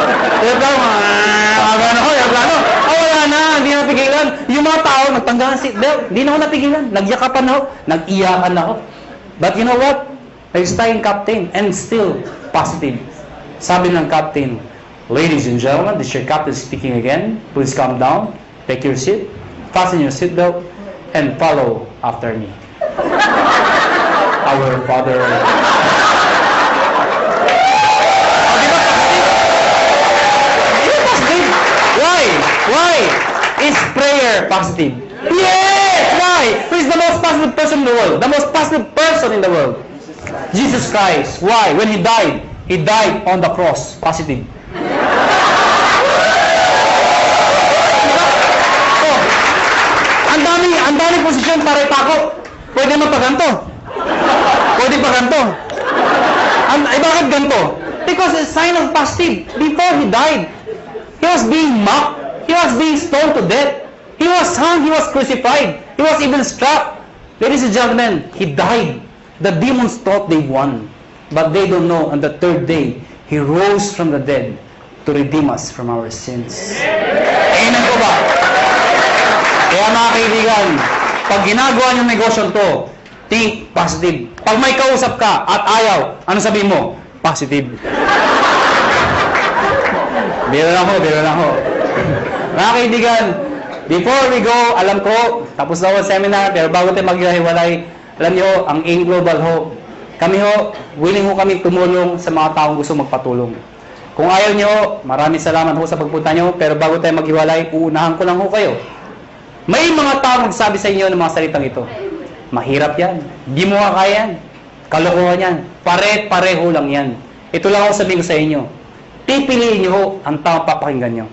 Wala na, hindi na napigilan. Yung mga tao, nagtanggal ng seatbelt, hindi na ako napigilan. Nagyakapan ako, nag-iyakan ako. But you know what? Nag-stay yung captain, and still positive. Sabi ng captain, ladies and gentlemen, this is your captain speaking again. Please calm down, take your seat, fasten your seatbelt, and follow after me. Our Father. Why? Is prayer positive? Yes! Why? Who is the most positive person in the world? The most positive person in the world? Jesus Christ. Why? When He died on the cross. Positive. Oh, ang daming posisyon para ipako. Pwede mapaganto. Pwede paganto. Bakit ganto? Because it's a sign of positive. Before He died, He was being mocked. He was being stoned to death. He was hung. He was crucified. He was even struck. Ladies and gentlemen, He died. The demons thought they won. But they don't know, on the third day, He rose from the dead to redeem us from our sins. Amen po ba? Kaya mga kaibigan, pag ginagawa niyong negosyo to, think positive. Pag may kausap ka at ayaw, ano sabihin mo? Positive. Biro lang ho. Mga kaibigan, before we go, alam ko, tapos na ang seminar, pero bago tayo maghiwalay, alam niyo, ang AIM Global ho, kami ho, willing ho kami tumulong sa mga taong gusto magpatulong. Kung ayaw niyo, maraming salamat ho sa pagpunta niyo, pero bago tayo maghiwalay, uunahan ko lang ho kayo. May mga taong nagsabi sa inyo ng mga salitang ito. Mahirap yan. Di mo kaya yan. Kalokohan yan. Pare-pareho lang yan. Ito lang ako sabihin ko sa inyo. Pipiliin niyo ho ang taong papakinggan niyo.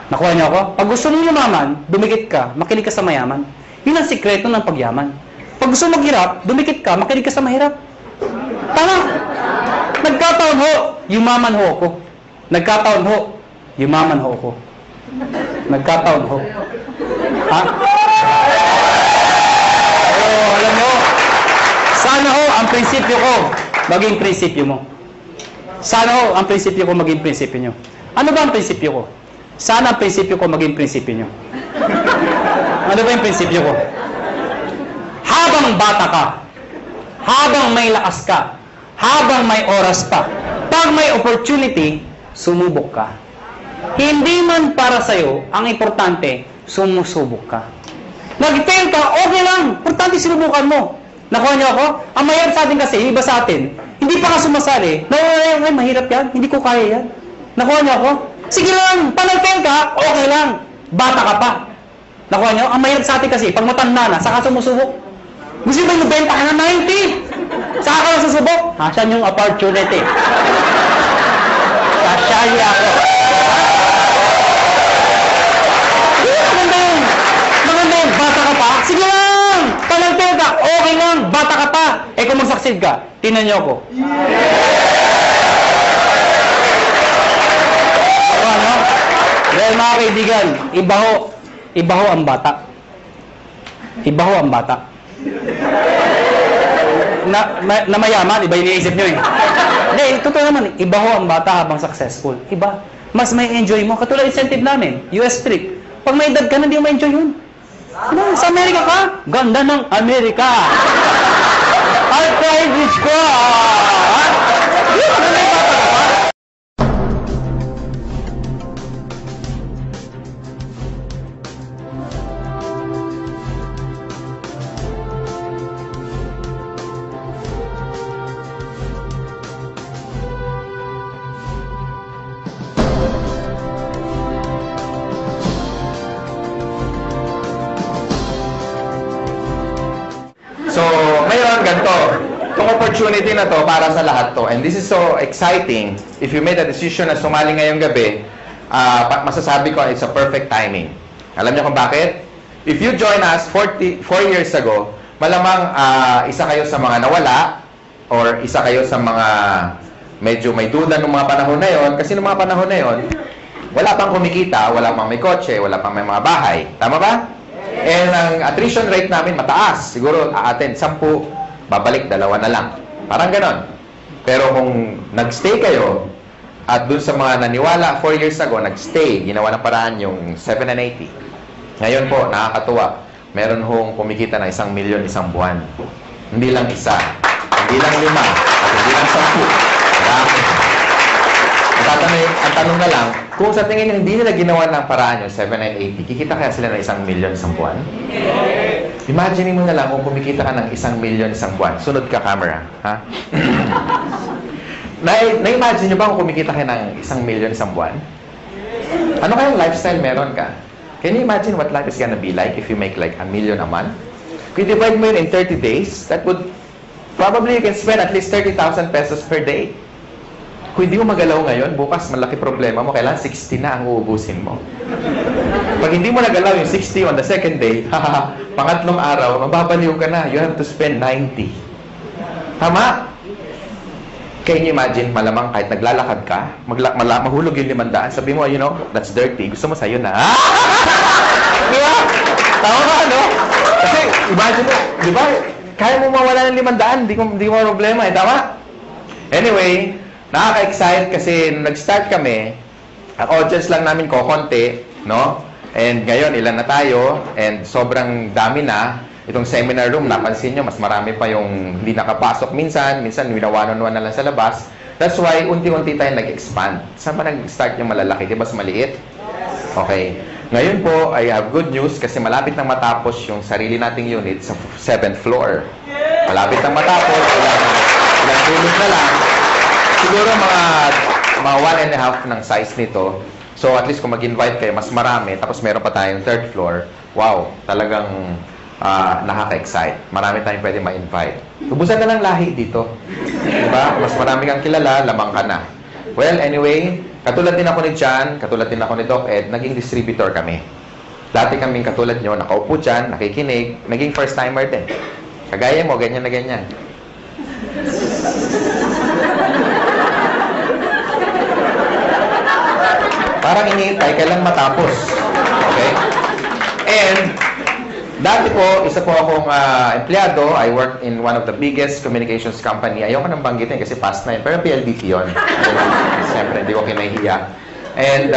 Nakuha niyo ako? Pag gusto mo yumaman, dumikit ka, makinig ka sa mayaman. Yun ang sikreto ng pagyaman. Pag gusto maghirap, dumikit ka, makinig ka sa mahirap. Tama. Nagkataon ho, yumaman ho ako. Nagkataon ho, yumaman ho ako. Nagkataon ho. Ha? Oh, alam mo, sana ho ang prinsipyo ko maging prinsipyo mo. Sana ho ang prinsipyo ko maging prinsipyo nyo. Ano ba ang prinsipyo ko? Sana ang prinsipyo ko maging prinsipyo nyo. Ano ba yung prinsipyo ko? Habang bata ka, habang may lakas ka, habang may oras pa, pag may opportunity, sumubok ka. Hindi man para sa'yo, ang importante, sumusubok ka. Nag-fail ka, okay lang. Importante sinubukan mo. Nakuha niyo ako? Ang mahirap sa atin kasi, iba sa atin, hindi pa ka sumasali. Ay, mahirap yan. Hindi ko kaya yan. Nakuha niyo ako? Sige lang, pag nag-fail ka, okay lang. Bata ka pa. Nakuha nyo? Ang mahirap sa atin kasi, pag matanda na, saka sumusubok. Gusto ba yung benta ka na 90? Saka ka na susubok? Asan yung opportunity? Sasali ako. Maganda yun. Bata ka pa? Sige lang! Talentado ka. Okay lang. Bata ka pa. Eh kung mag-succeed ka, tinan nyo ako. Ano? Dahil mga kaibigan, iba ho ang bata. Iba ho ang bata. Na mayaman, iba yung iniisip nyo eh. Hindi, totoo naman, iba ho ang bata habang successful. Iba. Mas may enjoy mo. Katulad incentive namin, US trip. Pag may edad ka na, hindi mo ma-enjoy yun. Ano, sa Amerika ka? Ganda ng Amerika. Ay, private ko. Yun, ano na yung bata ka pa? So, ngayon, ganito. Itong opportunity na to para sa lahat to. And this is so exciting. If you made a decision na sumali ngayong gabi, masasabi ko it's a perfect timing. Alam niyo kung bakit? If you join us 4 years ago, malamang isa kayo sa mga nawala or isa kayo sa mga medyo may duda ng mga panahon na yon. Kasi ng mga panahon na yon, wala pang kumikita, wala pang may kotse, wala pang may mga bahay. Tama ba? And ang attrition rate namin mataas. Siguro attend 10, babalik 2 na lang. Parang ganon. Pero kung nagstay kayo, at dun sa mga naniwala 4 years ago, nagstay, ginawa ng paraan yung 7 and 80. Ngayon po, nakakatuwa. Meron hong kumikita na 1 milyon isang buwan. Hindi lang isa, hindi lang 5, at hindi lang 10. Marami. Ang tanong na lang, kung sa tingin nyo hindi nila ginawa ng paraan yung 7 and 80, kikita kaya sila ng 1 milyon isang buwan? Imagine mo na lang kung kumikita ka ng 1 milyon isang buwan. Sunod ka camera, ha? Na-imagine nyo ba kung kumikita ka ng 1 milyon isang buwan? Ano kayang lifestyle meron ka? Can you imagine what life is gonna be like if you make like 1 million a month? Kung divide mo yun in 30 days, that would probably you can spend at least 30,000 pesos per day. Kung hindi mo magalaw ngayon, bukas malaki problema mo, kailangan 60 na ang uubusin mo. Pag hindi mo nagalaw yung 60 on the second day, pangatlong araw, mababaliw ka na. You have to spend 90. Tama? Can you imagine, malamang kahit naglalakad ka, mahulog yung 500, sabi mo, you know, that's dirty. Gusto mo sa'yo na. Diba? Tama ka, no? Kasi, imagine mo, di ba? Kaya mo mawala ng 500, di mo problema, eh. Tama? Anyway, nakaka-excite kasi nung nag-start kami, ang audience lang namin konti, no? And ngayon, ilan na tayo, and sobrang dami na. Itong seminar room, napansin nyo, mas marami pa yung hindi nakapasok minsan winawanon-wan na lang sa labas. That's why, unti-unti tayo nag-expand. Saan ba nag-start yung malalaki? Di ba mas maliit? Okay. Ngayon po, I have good news kasi malapit nang matapos yung sarili nating unit sa 7th floor. Malapit nang matapos, ilang tulog na lang. Siguro mga 1.5 ng size nito. So at least kung mag-invite kayo, mas marami. Tapos meron pa tayong 3rd floor. Wow, talagang nakaka-excite. Marami tayong pwede ma-invite. Ubusan na lang lahi dito. Diba? Mas marami kang kilala, lamang ka na. Well, anyway, katulad din ako ni John, katulad din ako ni Doc Ed, naging distributor kami. Dati kaming katulad nyo, nakaupo dyan, nakikinig, naging first-timer din. Kagaya mo, ganyan na ganyan. Parang iniintay, kailan matapos. Okay? And, dati po, isa po akong empleyado. I worked in one of the biggest communications company. Ayoko nang banggitin kasi past na yun. Pero PLDT yun. Siyempre, hindi ko kinahiya. And,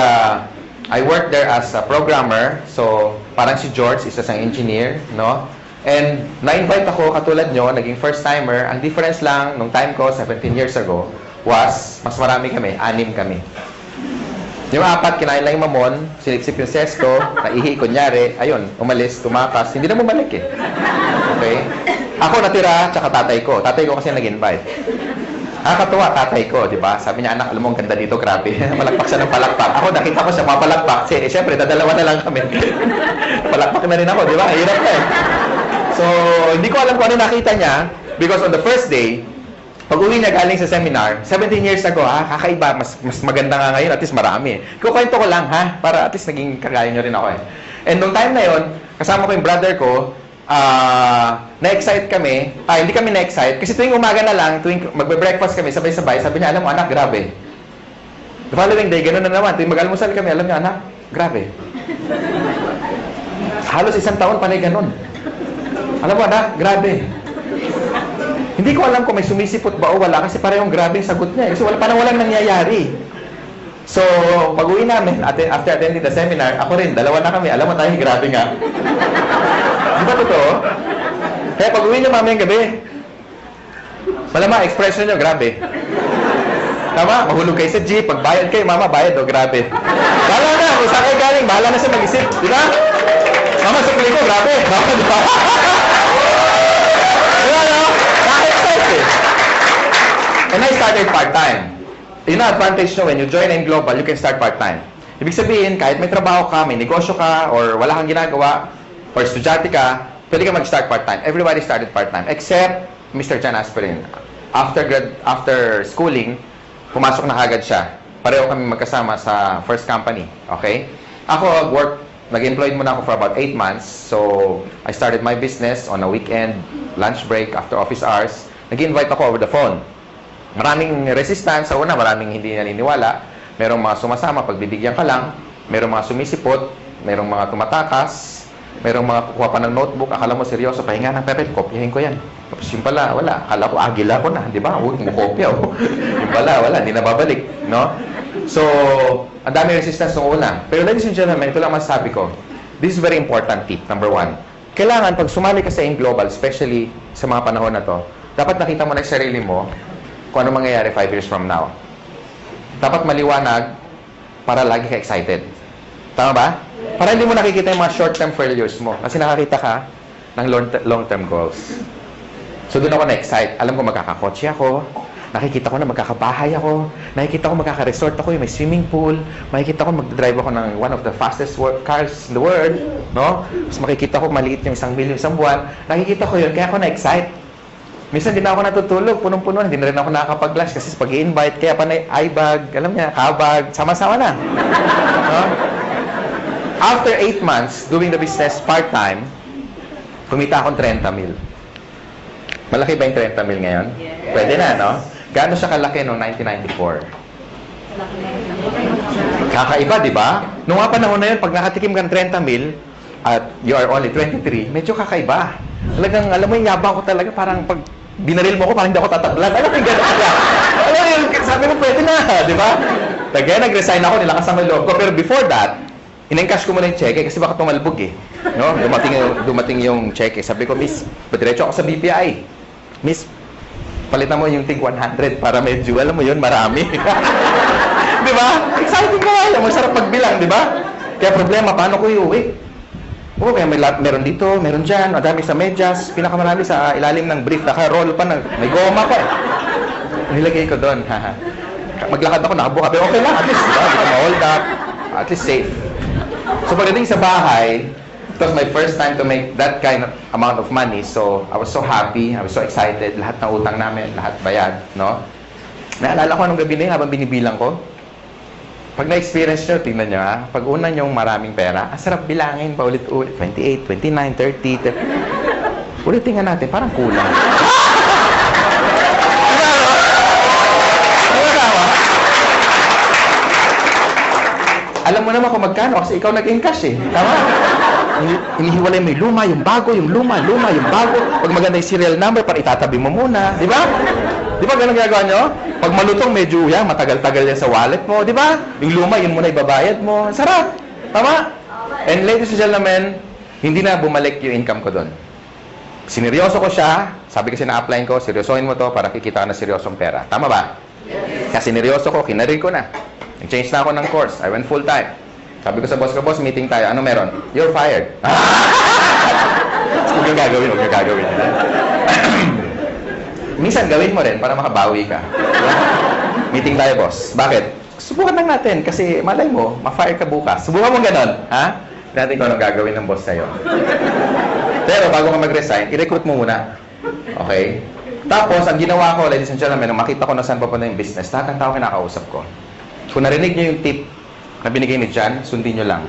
I worked there as a programmer. So, parang si George, isa sang engineer, no? And, na-invite ako, katulad nyo, naging first-timer. Ang difference lang, nung time ko, 17 years ago, was, mas marami kami, 6 kami. Yung 4, kinain lang yung mamon, silipsip yung sesto, naihi, kunyari, ayun, umalis, tumakas, hindi na bumalik eh. Okay? Ako natira, tsaka tatay ko. Tatay ko kasi nag-invite. Nakakatuwa, tatay ko, di ba? Sabi niya, anak, alam mo, ang ganda dito, grabe. Palakpak siya ng palakpak. Ako, nakita ko siya mapalakpak. Siyempre, dadalawa na lang kami. Palakpak na rin ako, di ba? Hirap na eh. So, hindi ko alam kung ano nakita niya because on the first day, pag-uwi niya galing sa seminar, 17 years ago, kakaiba, mas maganda nga ngayon, at least marami. Kukwento ko lang, para at least naging kagaya niyo rin ako eh. And nung time na yon, kasama ko yung brother ko, na-excite kami, hindi kami na-excite, kasi tuwing umaga na lang, tuwing magbe-breakfast kami, sabay-sabay, sabi niya, alam mo anak, grabe. The following day, gano'n na naman, tuwing mag-almusal kami, alam niya, anak, grabe. Halos 1 taon panay gano'n. Alam mo anak, grabe. Hindi ko alam kung may sumisipot ba o wala kasi parehong grabe yung sagot niya. Kasi walang nangyayari. So, pag-uwi namin, after attending the seminar, ako rin, dalawa na kami. Alam mo tayo, grabe nga. Di ba totoo? Kaya pag-uwi niyo mamayang gabi, malama, expression niyo, grabe. Tama? Mahulog kayo sa jeep, pagbayad kayo, mama, bayad o, grabe. Bahala na, kung saan kayo galing, bahala na siya mag-isip. Di ba? Mama, sukli ko, grabe. Mama, di ba? And I started part-time. Yun ang advantage nyo, when you join in Global, you can start part-time. Ibig sabihin, kahit may trabaho ka, may negosyo ka, or wala kang ginagawa, or estudyante ka, pwede ka mag-start part-time. Everybody started part-time, except Mr. John Aspirin. After schooling, pumasok na agad siya. Pareho kami magkasama sa first company. Okay? Ako, nag-employed muna ako for about 8 months. So, I started my business on a weekend, lunch break, after office hours. Nag-invite ako over the phone. Maraming resistance. Sa una, maraming hindi naniniwala. Merong mga sumasama, pagbibigyan ka lang. Merong mga sumisipot. Merong mga tumatakas. Merong mga kukuha pa ng notebook. Akala mo seryoso, pahinga ng papel, kopyahin ko yan. Tapos yung pala, wala. Akala ko, agila ko na. Di ba? Huwag mo kopya. Yung pala, wala. Di na babalik. No? So, ang dami resistance nung una. Pero ladies and gentlemen, ito lang masasabi ko. This is very important tip, number 1. Kailangan, pag sumali ka sa In Global, especially sa mga panahon na to, dapat nakita mo na sa sarili mo kung ano mangyayari 5 years from now. Dapat maliwanag para lagi ka excited. Tama ba? Para hindi mo nakikita yung mga short-term failures mo. Kasi nakakita ka ng long-term goals. So, doon ako na-excite. Alam ko magkakakotse ako. Nakikita ko na magkakabahay ako. Nakikita ko magkaka-resort ako, yung may swimming pool. Makikita ko mag-drive ako ng one of the fastest cars in the world. No? Tapos makikita ko maliit yung 1 million isang buwan. Nakikita ko yun, kaya ako na-excite. Minsan din ako natutulog, punong-puno. Hindi na rin ako nakakapag-lunch kasi pag-i-invite, kaya pa na i-bag, alam niya, kabag, sama-sama na. No? After 8 months doing the business part-time, kumita akong 30 mil. Malaki ba yung 30 mil ngayon? Yes. Pwede na, no? Gaano siya kalaki noong 1994? Kakaiba, di ba? Noong mga panahon na yun, pag nakatikim ka ng 30 mil at you are only 23, medyo kakaiba. Talagang, alam mo yung yabang ko talaga, parang pag binaril mo ko, parang hindi ako tatablan. Alam mo yung gano'n ka. Alam mo yung sabi mo, pwede na, di ba? Kaya nag-resign ako, nilakas ang loob ko. Pero before that, in-encash ko muna yung cheque kasi baka tumalbog eh. No? Dumating yung cheque. Sabi ko, Miss, diretso ako sa BPI. Miss, palitan mo yung Think 100 para medyo, alam mo yun, marami. Di ba? Exciting ka nga. Masarap pagbilang, di ba? Kaya problema, paano ko iuwi? Oo, kaya meron dito, meron dyan, madami sa medyas, pinakamarami sa ilalim ng brief, naka-roll pa, may goma pa eh. Nilagay ko doon. Maglakad ako, nakabuka, pero okay lang, at least, diba? Hindi ko ma-hold up, at least safe. So pagdating sa bahay, it was my first time to make that kind of amount of money, so I was so happy, I was so excited, lahat ng utang namin, lahat bayad, no? Naalala ko anong gabi na yun, habang binibilang ko, pag na-experience nyo, tingnan nyo ha, pag una nyong maraming pera, ang sarap bilangin, paulit-ulit, 28, 29, 30, ulitin nga natin, parang kulang. Alam mo naman kung magkano kasi ikaw nag-encash eh. Tama? Inihiwalay mo yung luma, yung bago, yung luma, yung bago. Pag maganda yung serial number, para itatabi mo muna. Di ba? Di ba ganun ginagawa nyo? Pag malutong, medyo yan, matagal-tagal yan sa wallet mo. Di ba? Yung luma, yun muna ibabayad mo. Sarap. Tama? And ladies and gentlemen, hindi na bumalik yung income ko doon. Sineryoso ko siya. Sabi kasi na-apply ko, seryosohin mo to para kikita ka na seryosong pera. Tama ba? Kasi sineryoso ko, kinarir ko na. Nag-change na ako ng course. I went full-time. Sabi ko sa boss ko, boss, meeting tayo. Ano meron? You're fired. Huwag yung gagawin. minsan gawin mo rin para makabawi ka. Diba? Meeting tayo, boss. Bakit? Subukan lang natin kasi malay mo, ma-fire ka bukas. Subukan mo ganon, ha? Natin kung anong gagawin ng boss sa'yo. Pero bago ka mag-resign, i-recruit mo muna. Okay? Tapos, ang ginawa ko, ladies and gentlemen, nung makita ko na saan papunta yung business, lahat ng tao kinakausap ko. Kung narinig nyo yung tip na binigay ni John, sundin nyo lang.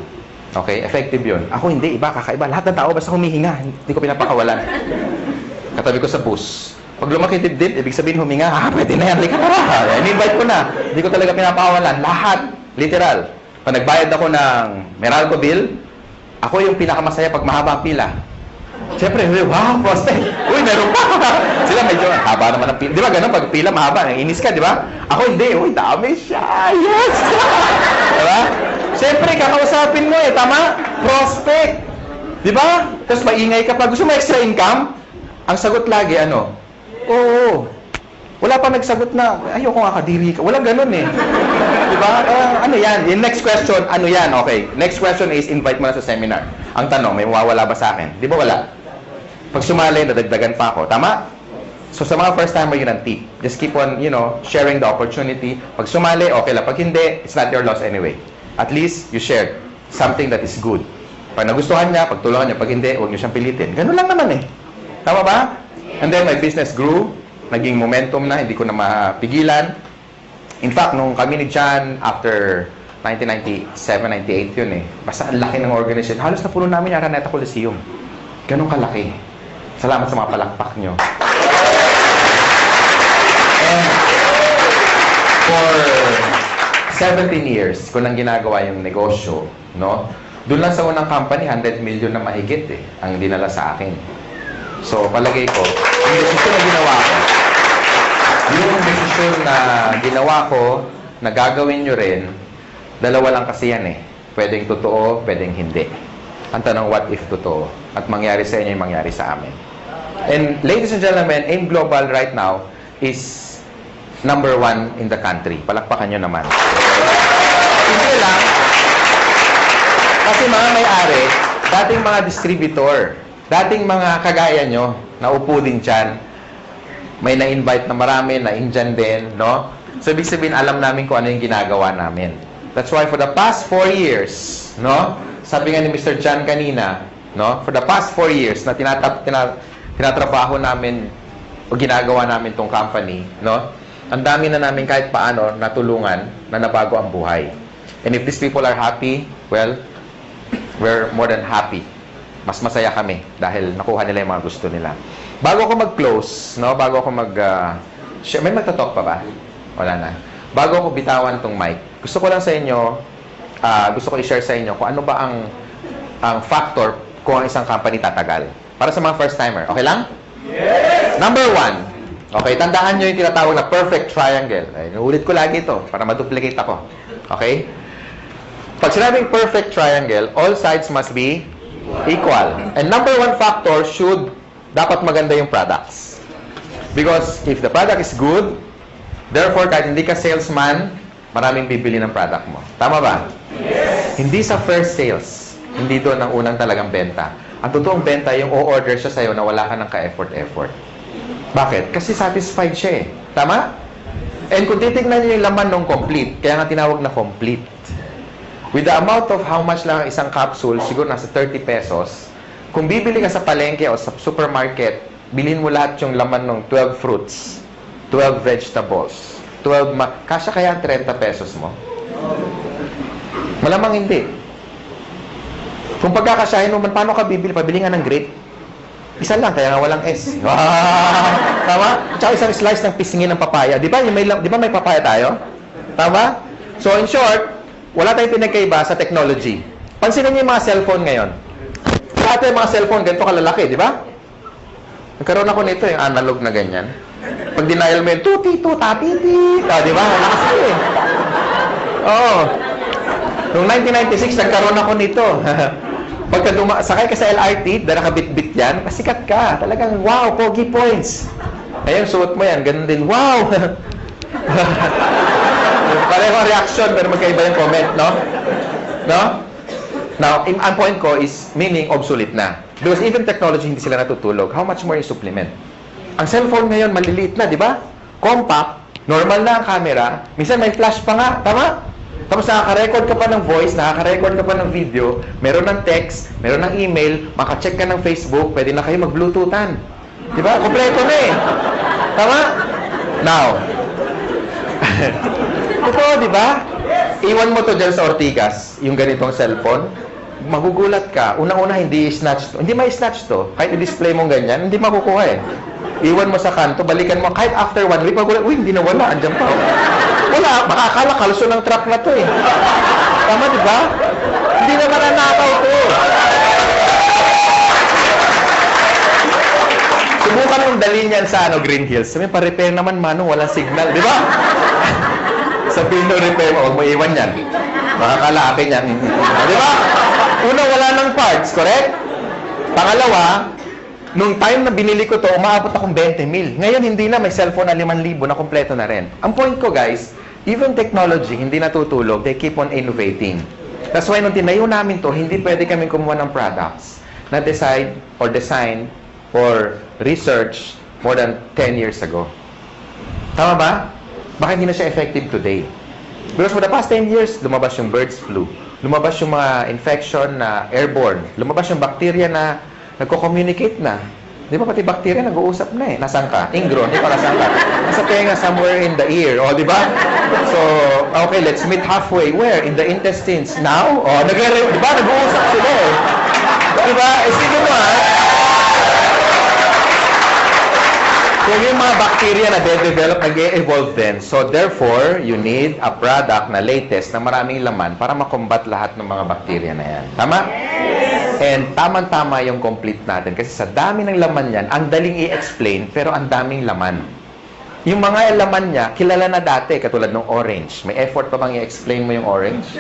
Okay? Effective yun. Ako hindi, iba, kakaiba. Lahat ng tao basta humihinga. Hindi ko pinapakawalan. Katabi ko sa bus. Pag lumaki dibdib, ibig sabihin huminga, pwede na yan. Lika tara. In-invite ko na. Hindi ko talaga pinapakawalan. Lahat. Literal. Pag nagbayad ako ng Meralco bill, ako yung pinakamasaya pag mahaba ang pila. Siyempre, wow, prospect. Uy, meron pa. Sila medyo, haba naman ang pila. Di ba ganun, pag pila mahaba, inis ka, di ba? Ako hindi. Uy, dami siya. Yes! Di ba? Siyempre, kakausapin mo tama? Prospect. Di ba? Tapos maingay ka pa. Gusto mo extra income? Ang sagot lagi, ano? Oo. Wala pa nagsagot na, ayoko nga kadiri ka. Walang ganun Di ba? Ano yan? Yung next question, ano yan? Okay. Next question is, invite mo na sa seminar. Ang tanong, may mawawala ba sa akin? Di ba wala? Pag sumali, nadagdagan pa ako. Tama? So sa mga first timer, yun ang tip. Just keep on, sharing the opportunity. Pag sumali, okay lang. Pag hindi, it's not your loss anyway. At least, you shared something that is good. Pag nagustuhan niya, pagtulungan niya. Pag hindi, huwag niyo siyang pilitin. Ganun lang naman Tama ba? And then, my business grew. Naging momentum na, hindi ko na mapigilan. In fact, nung kami ni John, after 1997, 98 yun Basta ang laki ng organization. Halos na puno namin yung Araneta Coliseum. Ganun kalaki. Salamat sa mga palakpak nyo. And for 17 years, ko nang ginagawa yung negosyo, Doon lang sa unang company, 100 million na mahigit ang dinala sa akin. So, palagay ko, yung desisyon na ginawa ko, na gagawin nyo rin, dalawa lang kasi yan Pwedeng totoo, pwedeng hindi. Ang tanong, what if totoo? At mangyari sa inyo yung mangyari sa amin. And ladies and gentlemen, AIM Global right now is #1 in the country. Palakpakan nyo naman. Hindi lang. Kasi mga may-ari, dating mga distributor, dating mga kagaya nyo, naupo din dyan, may na-invite na marami, na-indyan din, So, ibig sabihin, alam namin kung ano yung ginagawa namin. That's why for the past 4 years, sabi nga ni Mr. John kanina, for the past 4 years na tinatrabaho namin o ginagawa namin tong company, ang dami na namin kahit paano natulungan na nabago ang buhay. And if these people are happy, well, we're more than happy. Mas masaya kami dahil nakuha nila yung mga gusto nila. Bago ako mag-close, bago ako may magtatalk pa ba? Wala na. Bago ako bitawan tong mic, gusto ko lang sa inyo, gusto ko i-share sa inyo kung ano ba ang factor kung ang isang company tatagal. Para sa mga first-timer. Okay lang? Yes! Number 1. Okay, tandaan nyo yung tinatawag na perfect triangle. Inuulit ko lagi ito para ma-duplicate ako. Okay? Pag sinabing perfect triangle, all sides must be equal. And number 1 factor dapat maganda yung products. Because if the product is good, therefore, kahit hindi ka salesman, maraming bibili ng product mo. Tama ba? Yes! Hindi sa first sales. Hindi doon ang unang talagang benta. Ang totoong benta, yung o-order siya sa'yo na wala ka ng ka-effort-effort. Bakit? Kasi satisfied siya Tama? And kung titignan niyo yung laman ng complete, kaya nga tinawag na complete. With the amount of how much lang isang capsule, siguro nasa 30 pesos, kung bibili ka sa palengke o sa supermarket, bilhin mo lahat yung laman ng 12 fruits, 12 vegetables, kasya kaya ang 30 pesos mo? Malamang hindi. Kung pagkakasyahin mo, paano ka bibili? Pabili nga ng grape. Isa lang, kaya nga walang S. Tama? Tsaka isang slice ng pisngin ng papaya. Di ba may papaya tayo? Tama? So, in short, wala tayong pinagkaiba sa technology. Pansinin niyo yung mga cellphone ngayon. Dati yung mga cellphone, ganito kalalaki, di ba? Nagkaroon ako nito, yung analog na ganyan. Pag denial mo yun, tatiti. Di ba? Wala kasi Oo. Noong 1996, nagkaroon ako nito. Pagka sakay ka sa LRT, dahil nakabit-bit yan, pasikat ka. Talagang, wow, pogi points. Ayun, suot mo yan, ganun din, wow. Pareho reaction, pero magkaiba yung comment, no? Now, ang point ko is, meaning obsolete na. Because even technology, hindi sila natutulog. How much more yung supplement? Ang cellphone ngayon, maliliit na, di ba? Compact, normal na ang camera. Minsan may flash pa nga, tama? Tapos nakaka-record ka pa ng voice, nakaka-record ka pa ng video, meron ng text, meron ng email, makacheck ka ng Facebook, pwede na kayo mag-bluetoothan. Di ba? Kompleto na eh. Tama? Now, totoo, di ba? Iwan mo to dyan sa Ortigas, yung ganitong cellphone, magugulat ka. Unang-una, hindi i-snatch to. Hindi ma-snatch to. Kahit i-display mo ganyan, hindi makukuha eh. Iwan mo sa kanto, balikan mo. Kahit after 1 week, magulat, uy, hindi na wala. Andyan pa. Wala, makakala kalso ng truck na to eh. Tama, di ba? Hindi na mananakaw to. Subukan mong dalhin yan sa Green Hills. Sabi, pa-repair naman, Manong, walang signal. Di ba? Sabihin mo, repair mo, huwag mo iwan yan. Makakala akin yan. Di ba? Una, wala ng parts, correct? Pangalawa, nung time na binili ko to, umaabot akong 20 mil. Ngayon, hindi na. May cellphone na 5,000 na kompleto na rin. Ang point ko, guys, even technology, hindi natutulog. They keep on innovating. That's why nung tinayo namin to, hindi pwede kami kumuha ng products na decide or design or research more than 10 years ago. Tama ba? Baka hindi na siya effective today. Because for the past 10 years, lumabas yung birds flu. Lumabas yung mga infection na airborne. Lumabas yung bacteria na nagko-communicate na. Di ba pati bacteria nag-uusap na eh. Nasaan ka? Ingro, hindi pa nasaan ka? Nasa tenga, somewhere in the ear. O, di ba? So, okay, let's meet halfway. Where? In the intestines. Now? O, di ba? Nag-uusap sila eh. Di ba? Sige mo ha. So, yung mga bacteria na de-develop, nag-e-evolve din. So, therefore, you need a product na latest na maraming laman para makombat lahat ng mga bacteria na yan. Tama? And tamang-tama yung complete natin. Kasi sa dami ng laman yan, ang daling i-explain, pero ang daming laman. Yung mga laman niya, kilala na dati, katulad ng orange. May effort pa bang i-explain mo yung orange?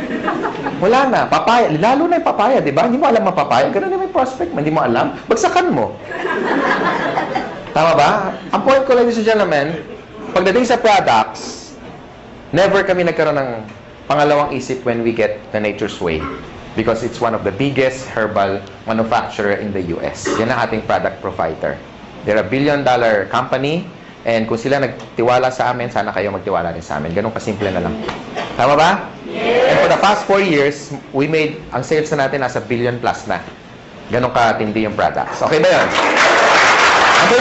Wala na. Papaya. Lalo na yung papaya, di ba? Hindi mo alam ang papaya. Ganun na may prospect. Hindi mo alam. Bagsakan mo. Tama ba? Ang point ko, ladies and gentlemen, pagdating sa products, never kami nagkaroon ng pangalawang isip when we get the Nature's Way. Because it's one of the biggest herbal manufacturer in the US. Yan ang ating product provider. They're a billion-dollar company, and kung sila nagtiwala sa amin, sana kayo magtiwala din sa amin. Ganun kasimple na lang. Tama ba? Yes. And for the past 4 years, we made, ang sales na natin nasa billion plus na. Ganun katindi yung products. Okay ba yun? Number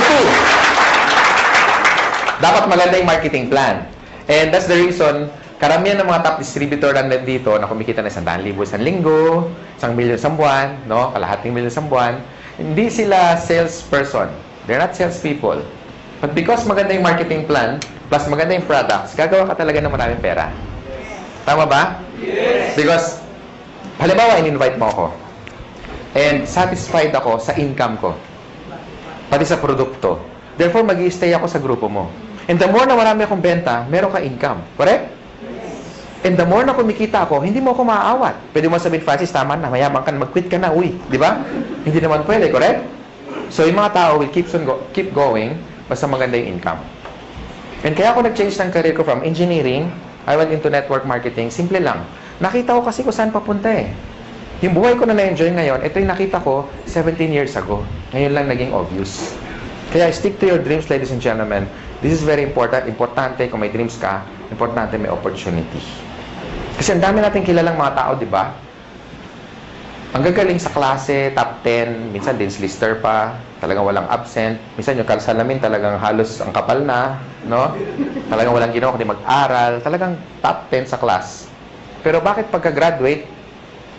2, dapat maganda yung marketing plan. And that's the reason, karamihan ng mga top distributor na nandito na kumikita na 100,000 isang linggo, 1,000,000 isang buwan, no? Kalahating milyon isang buwan, hindi sila salesperson. They're not salespeople. But because maganda yung marketing plan, plus maganda yung products, gagawa ka talaga ng maraming pera. Tama ba? Yes! Because, halimbawa, in-invite mo ako. And satisfied ako sa income ko. Pati sa produkto. Therefore, mag-i-stay ako sa grupo mo. And the more na marami akong benta, meron ka income. Correct? And the more na kumikita ako, hindi mo ako maaawat. Pwede mo sabihin, Francis, tama na, mayabang ka na, mag-quit ka na, uy. Di ba? Hindi naman pwede, correct? So, yung mga tao will keep going basta maganda yung income. And kaya ako nag-change ng career ko from engineering, I went into network marketing. Simple lang. Nakita ko kasi kung saan papunta eh. Yung buhay ko na na-enjoy ngayon, ito yung nakita ko 17 years ago. Ngayon lang naging obvious. Kaya stick to your dreams, ladies and gentlemen. This is very important. Importante kung may dreams ka, importante may opportunity. Kasi ang dami natin kilalang mga tao, di ba? Ang gagaling sa klase, top 10, minsan dinslister pa, talagang walang absent. Minsan yung salamin talagang halos ang kapal na, no? Talagang walang ginawa kundi mag-aral. Talagang top 10 sa class. Pero bakit pagka-graduate,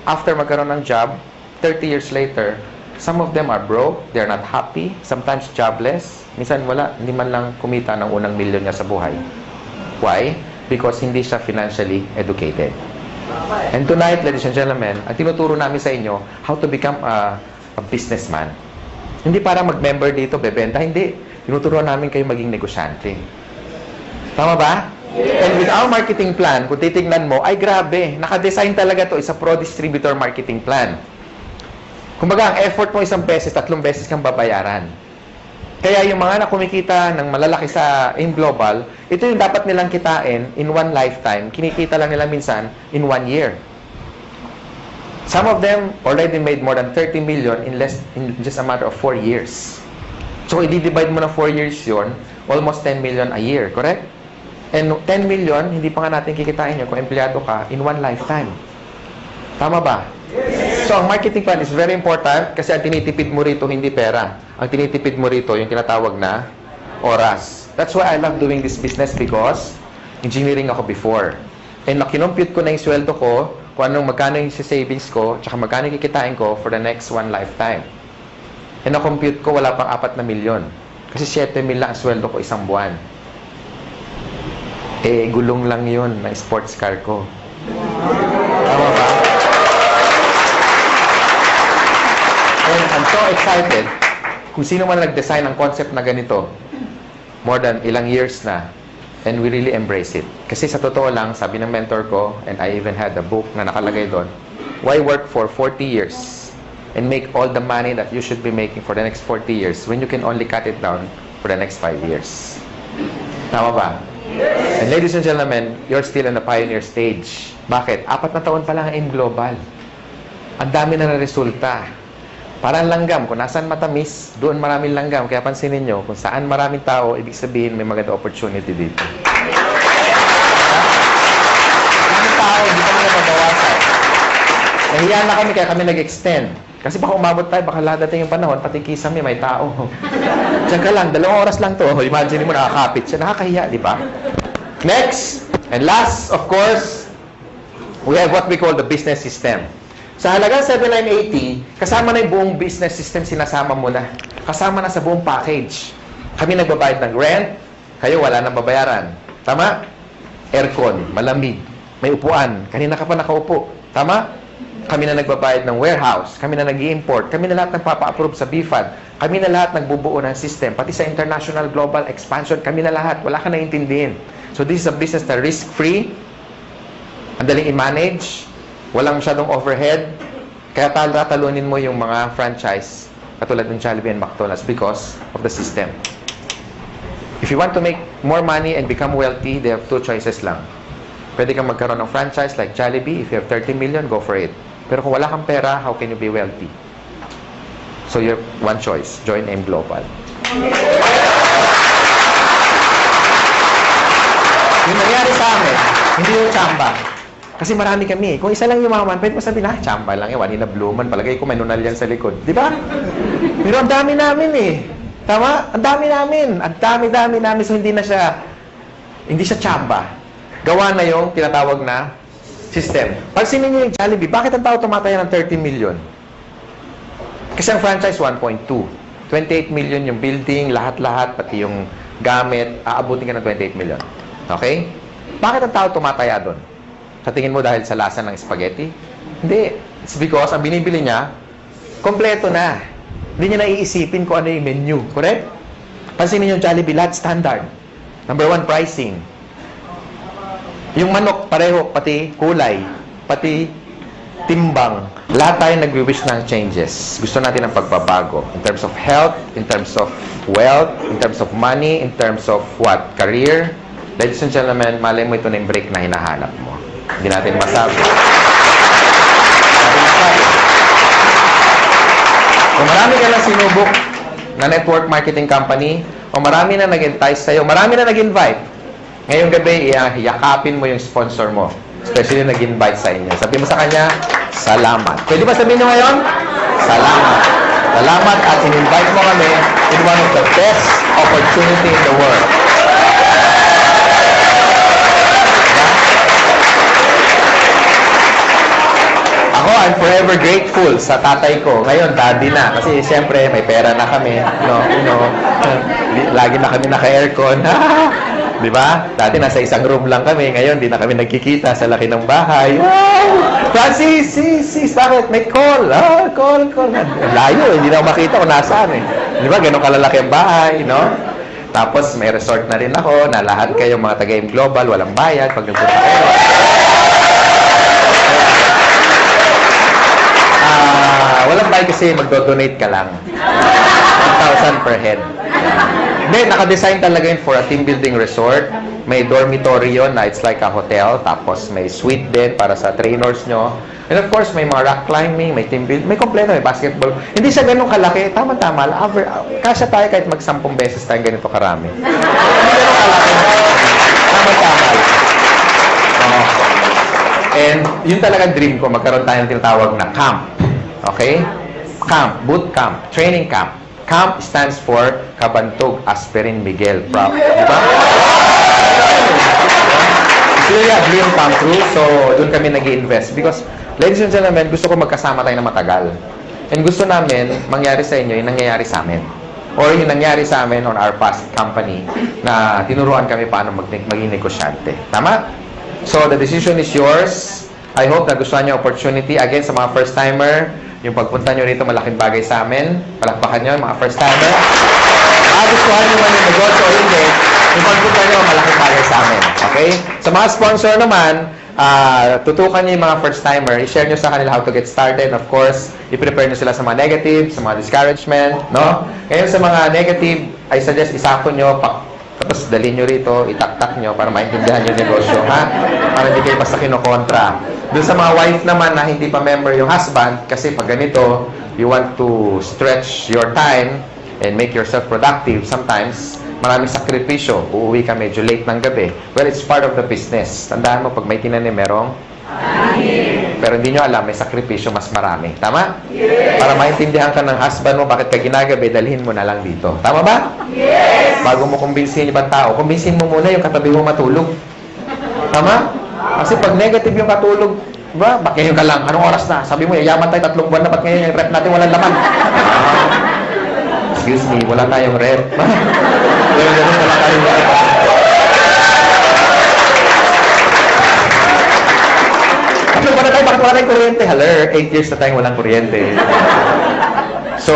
after magkaroon ng job, 30 years later, some of them are broke, they're not happy, sometimes jobless, minsan wala, hindi man lang kumita ng unang milyon niya sa buhay. Why? Because hindi siya financially educated. And tonight, ladies and gentlemen, ang tinuturo namin sa inyo, how to become a businessman. Hindi para mag-member dito, bebenta, hindi. Tinuturo namin kayo maging negosyante. Tama ba? And with our marketing plan, kung titignan mo, ay grabe, nakadesign talaga to, isa pro-distributor marketing plan. Kumbaga, ang effort mo 1 beses, 3 beses kang babayaran. Kaya yung mga nakumikita ng malalaki in global, ito yung dapat nilang kitain in one lifetime. Kinikita lang nila minsan in 1 year. Some of them already made more than 30 million in just a matter of 4 years. So, i-divide mo na 4 years yon, almost 10 million a year, correct? And 10 million, hindi pa nga natin kikitain yun kung empleyado ka in one lifetime. Tama ba? So, ang marketing plan is very important kasi ang tinitipid mo rito hindi pera. Ang tinitipid mo rito yung tinatawag na oras. That's why I love doing this business because engineering ako before. And nakinompute ko na yung sweldo ko, kung anong magkano yung savings ko, tsaka magkano yung kikitain ko for the next one lifetime. And na-compute ko, wala pang 4 na milyon. Kasi 7 mil lang ang sweldo ko isang buwan. Eh, gulong lang yun ng sports car ko. Tama ba? And I'm so excited. Kung sino man nag-design ng concept na ganito, more than ilang years na, and we really embrace it. Kasi sa totoo lang, sabi ng mentor ko, and I even had a book na nakalagay doon, why work for 40 years and make all the money that you should be making for the next 40 years when you can only cut it down for the next 5 years? Tama ba? And ladies and gentlemen, you're still in the pioneer stage. Bakit? 4 na taon pa lang in global. Ang dami na resulta. Parang langgam. Kung nasaan matamis, doon maraming langgam. Kaya pansinin nyo, kung saan maraming tao, ibig sabihin may maganda opportunity dito. Maraming tao, hindi kami nababawasan. Nahiya na kami, kaya kami nag-extend. Kasi baka umabot tayo, baka ladating yung panahon, pati kisame, may tao. Diyan ka lang, 2 oras lang to. Imagine mo, nakakapit siya. Nakakahiya, di ba? Next, and last, of course, we have what we call the business system. Sa halagang 7,980, kasama na yung buong business system, sinasama mo na. Kasama na sa buong package. Kami nagbabayad ng rent, kayo wala nang babayaran. Tama? Aircon, malamig, may upuan. Kanina ka pa nakaupo. Tama? Kami na nagbabayad ng warehouse, kami na nag-i-import, kami na lahat nagpapa-approve sa BFAD, kami na lahat nagbubuo ng system, pati sa international global expansion, kami na lahat. Wala ka naiintindihin. So this is a business na risk-free, ang daling i-manage, walang masyadong overhead, kaya tatalunin mo yung mga franchise, katulad ng Jollibee and McDonald's because of the system. If you want to make more money and become wealthy, they have 2 choices lang. Pwede kang magkaroon ng franchise like Jollibee. If you have 30 million, go for it. Pero kung wala kang pera, how can you be wealthy? So you have one choice. Join AIM Global. Yung nangyari sa amin, hindi yung tsamba. Kasi marami kami. Kung isa lang yumaman, pwede mo sabihin, tsamba lang yan. Wanina Bluman. Palagay ko may nunal yan sa likod. Di ba? Pero ang dami namin eh. Tama? Ang dami namin. Ang dami namin. So hindi siya tsamba. Gawa na yung tinatawag na system. Pansinin niyo yung Jollibee, bakit ang tao tumataya ng 30 million? Kasi ang franchise 1.2. 28 million yung building, lahat-lahat, pati yung gamit, aabutin ka ng 28 million. Okay? Bakit ang tao tumataya doon? Sa tingin mo dahil sa lasa ng spaghetti? Hindi. It's because ang binibili niya, kompleto na. Hindi niya naiisipin kung ano yung menu. Correct? Pansinin niyo yung Jollibee, lahat standard. Number 1, pricing. Yung manok, pareho, pati kulay, pati timbang. Lahat tayo nagwi-wish ng changes. Gusto natin ng pagbabago. In terms of health, in terms of wealth, in terms of money, in terms of what? Career. Ladies and gentlemen, malay mo ito na yung break na hinahanap mo. Hindi natin masabi. Kung marami ka na sinubok na network marketing company, o marami na nag-entice sa'yo, marami na nag-invite, ngayong gabi, yakapin mo yung sponsor mo. Especially nag-invite sa inyo. Sabi mo sa kanya, salamat. Pwede ba sabihin nyo ngayon? Salamat. Salamat at in-invite mo kami in one of the best opportunity in the world. Ako, I'm forever grateful sa tatay ko. Ngayon, daddy na. Kasi siyempre, may pera na kami. Lagi na kami naka-aircon. Di ba? Dati nasa isang room lang kami. Ngayon, di na kami nagkikita sa laki ng bahay. Wow! Francis, bakit? May call. Call. Layo, hindi na ako makita kung nasaan eh. Di ba? Ganun kalalaki ang bahay, no? Tapos, may resort na rin ako na lahat kayo mga taga-AIM Global, walang bayad pag nagpunta kayo. Walang bayad kasi magdo-donate ka lang. 1,000 per head. Hindi, naka-design talaga yun for a team building resort. May dormitory yun na it's like a hotel. Tapos may suite din para sa trainers nyo. And of course, may mga rock climbing, may team building, may kompleto, may basketball. Hindi siya ganun kalaki. Tama-tama. Kasya tayo kahit mag-10 beses tayo ganito karami. Hindi ganun kalaki. Tama-tama. And yun talaga dream ko. Magkaroon tayo ng tinatawag na camp. Okay? Camp. Boot camp. Training camp. CAMP stands for Kabantog Aspirin Miguel. Proud. Diba? It's really a dream come true. So, doon kami nag-i-invest. Because, ladies and gentlemen, gusto ko magkasama tayo na matagal. And gusto namin, mangyari sa inyo yung nangyayari sa amin. Or yung nangyari sa amin on our past company na tinuruan kami paano maging negosyante. Tama? So, the decision is yours. I hope na gustuhan niyo opportunity. Again, sa mga first-timer, yung pagpunta nyo rito, malaking bagay sa amin. Palakpakan nyo, mga first-timer. Gustuhan nyo man yung negosyo o hindi, yung pagpunta nyo, malaking bagay sa amin. Okay? Sa mga sponsor naman, tutukan nyo yung mga first-timer, i-share nyo sa kanila how to get started. Of course, i-prepare nyo sila sa mga negative, sa mga discouragement, no? Ngayon sa mga negative, I suggest isako nyo, tapos dalhin nyo rito, itaktak nyo para maintindihan yung negosyo, ha? Para hindi kayo basta kinokontra. Doon sa mga wife naman na hindi pa member yung husband, kasi pag ganito, you want to stretch your time and make yourself productive. Sometimes, maraming sakripisyo. Uuwi ka medyo late ng gabi. Well, it's part of the business. Tandaan mo, pag may tinanim, merong pero hindi nyo alam, may sakripisyo mas marami. Tama? Yes. Para maintindihan ka ng husband mo, bakit ka ginagabi, dalhin mo na lang dito. Tama ba? Yes. Bago mo kumbinsin ibang tao, kumbinsin mo muna yung katabi mo matulog. Tama? Kasi pag negative yung katulog, ba, bakit ngayon ka lang? Anong oras na? Sabi mo, yayaman tayo 3 buwan na, ba't ngayon yung rep natin walang laman? Excuse me, wala tayong rep. Wala tayong rep. Bakit wala tayong kuryente? Haler, 8 years na tayong walang kuryente. So,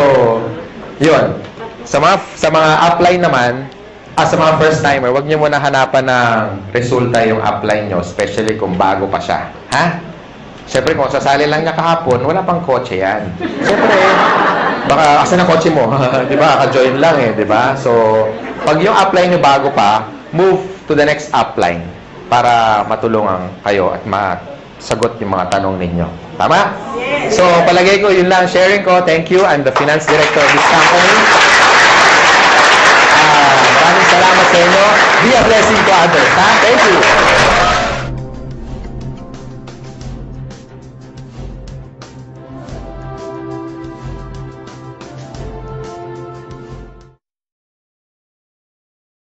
yun. Sa mga upline naman, sa mga first-timer, huwag niyo muna hanapan ng resulta yung upline nyo, especially kung bago pa siya. Ha? Siyempre, kung sasali lang niya kahapon, wala pang kotse yan. Siyempre, baka, asan ang kotse mo? Di ba? Ka-join lang eh, di ba? So, pag yung upline nyo bago pa, move to the next upline para matulungan kayo at sagot yung mga tanong ninyo. Tama? Yes. So, palagay ko, yun lang sharing ko. Thank you. I'm the finance director of this company. Maraming salamat sa inyo. Be a blessing to others. Ha? Thank you.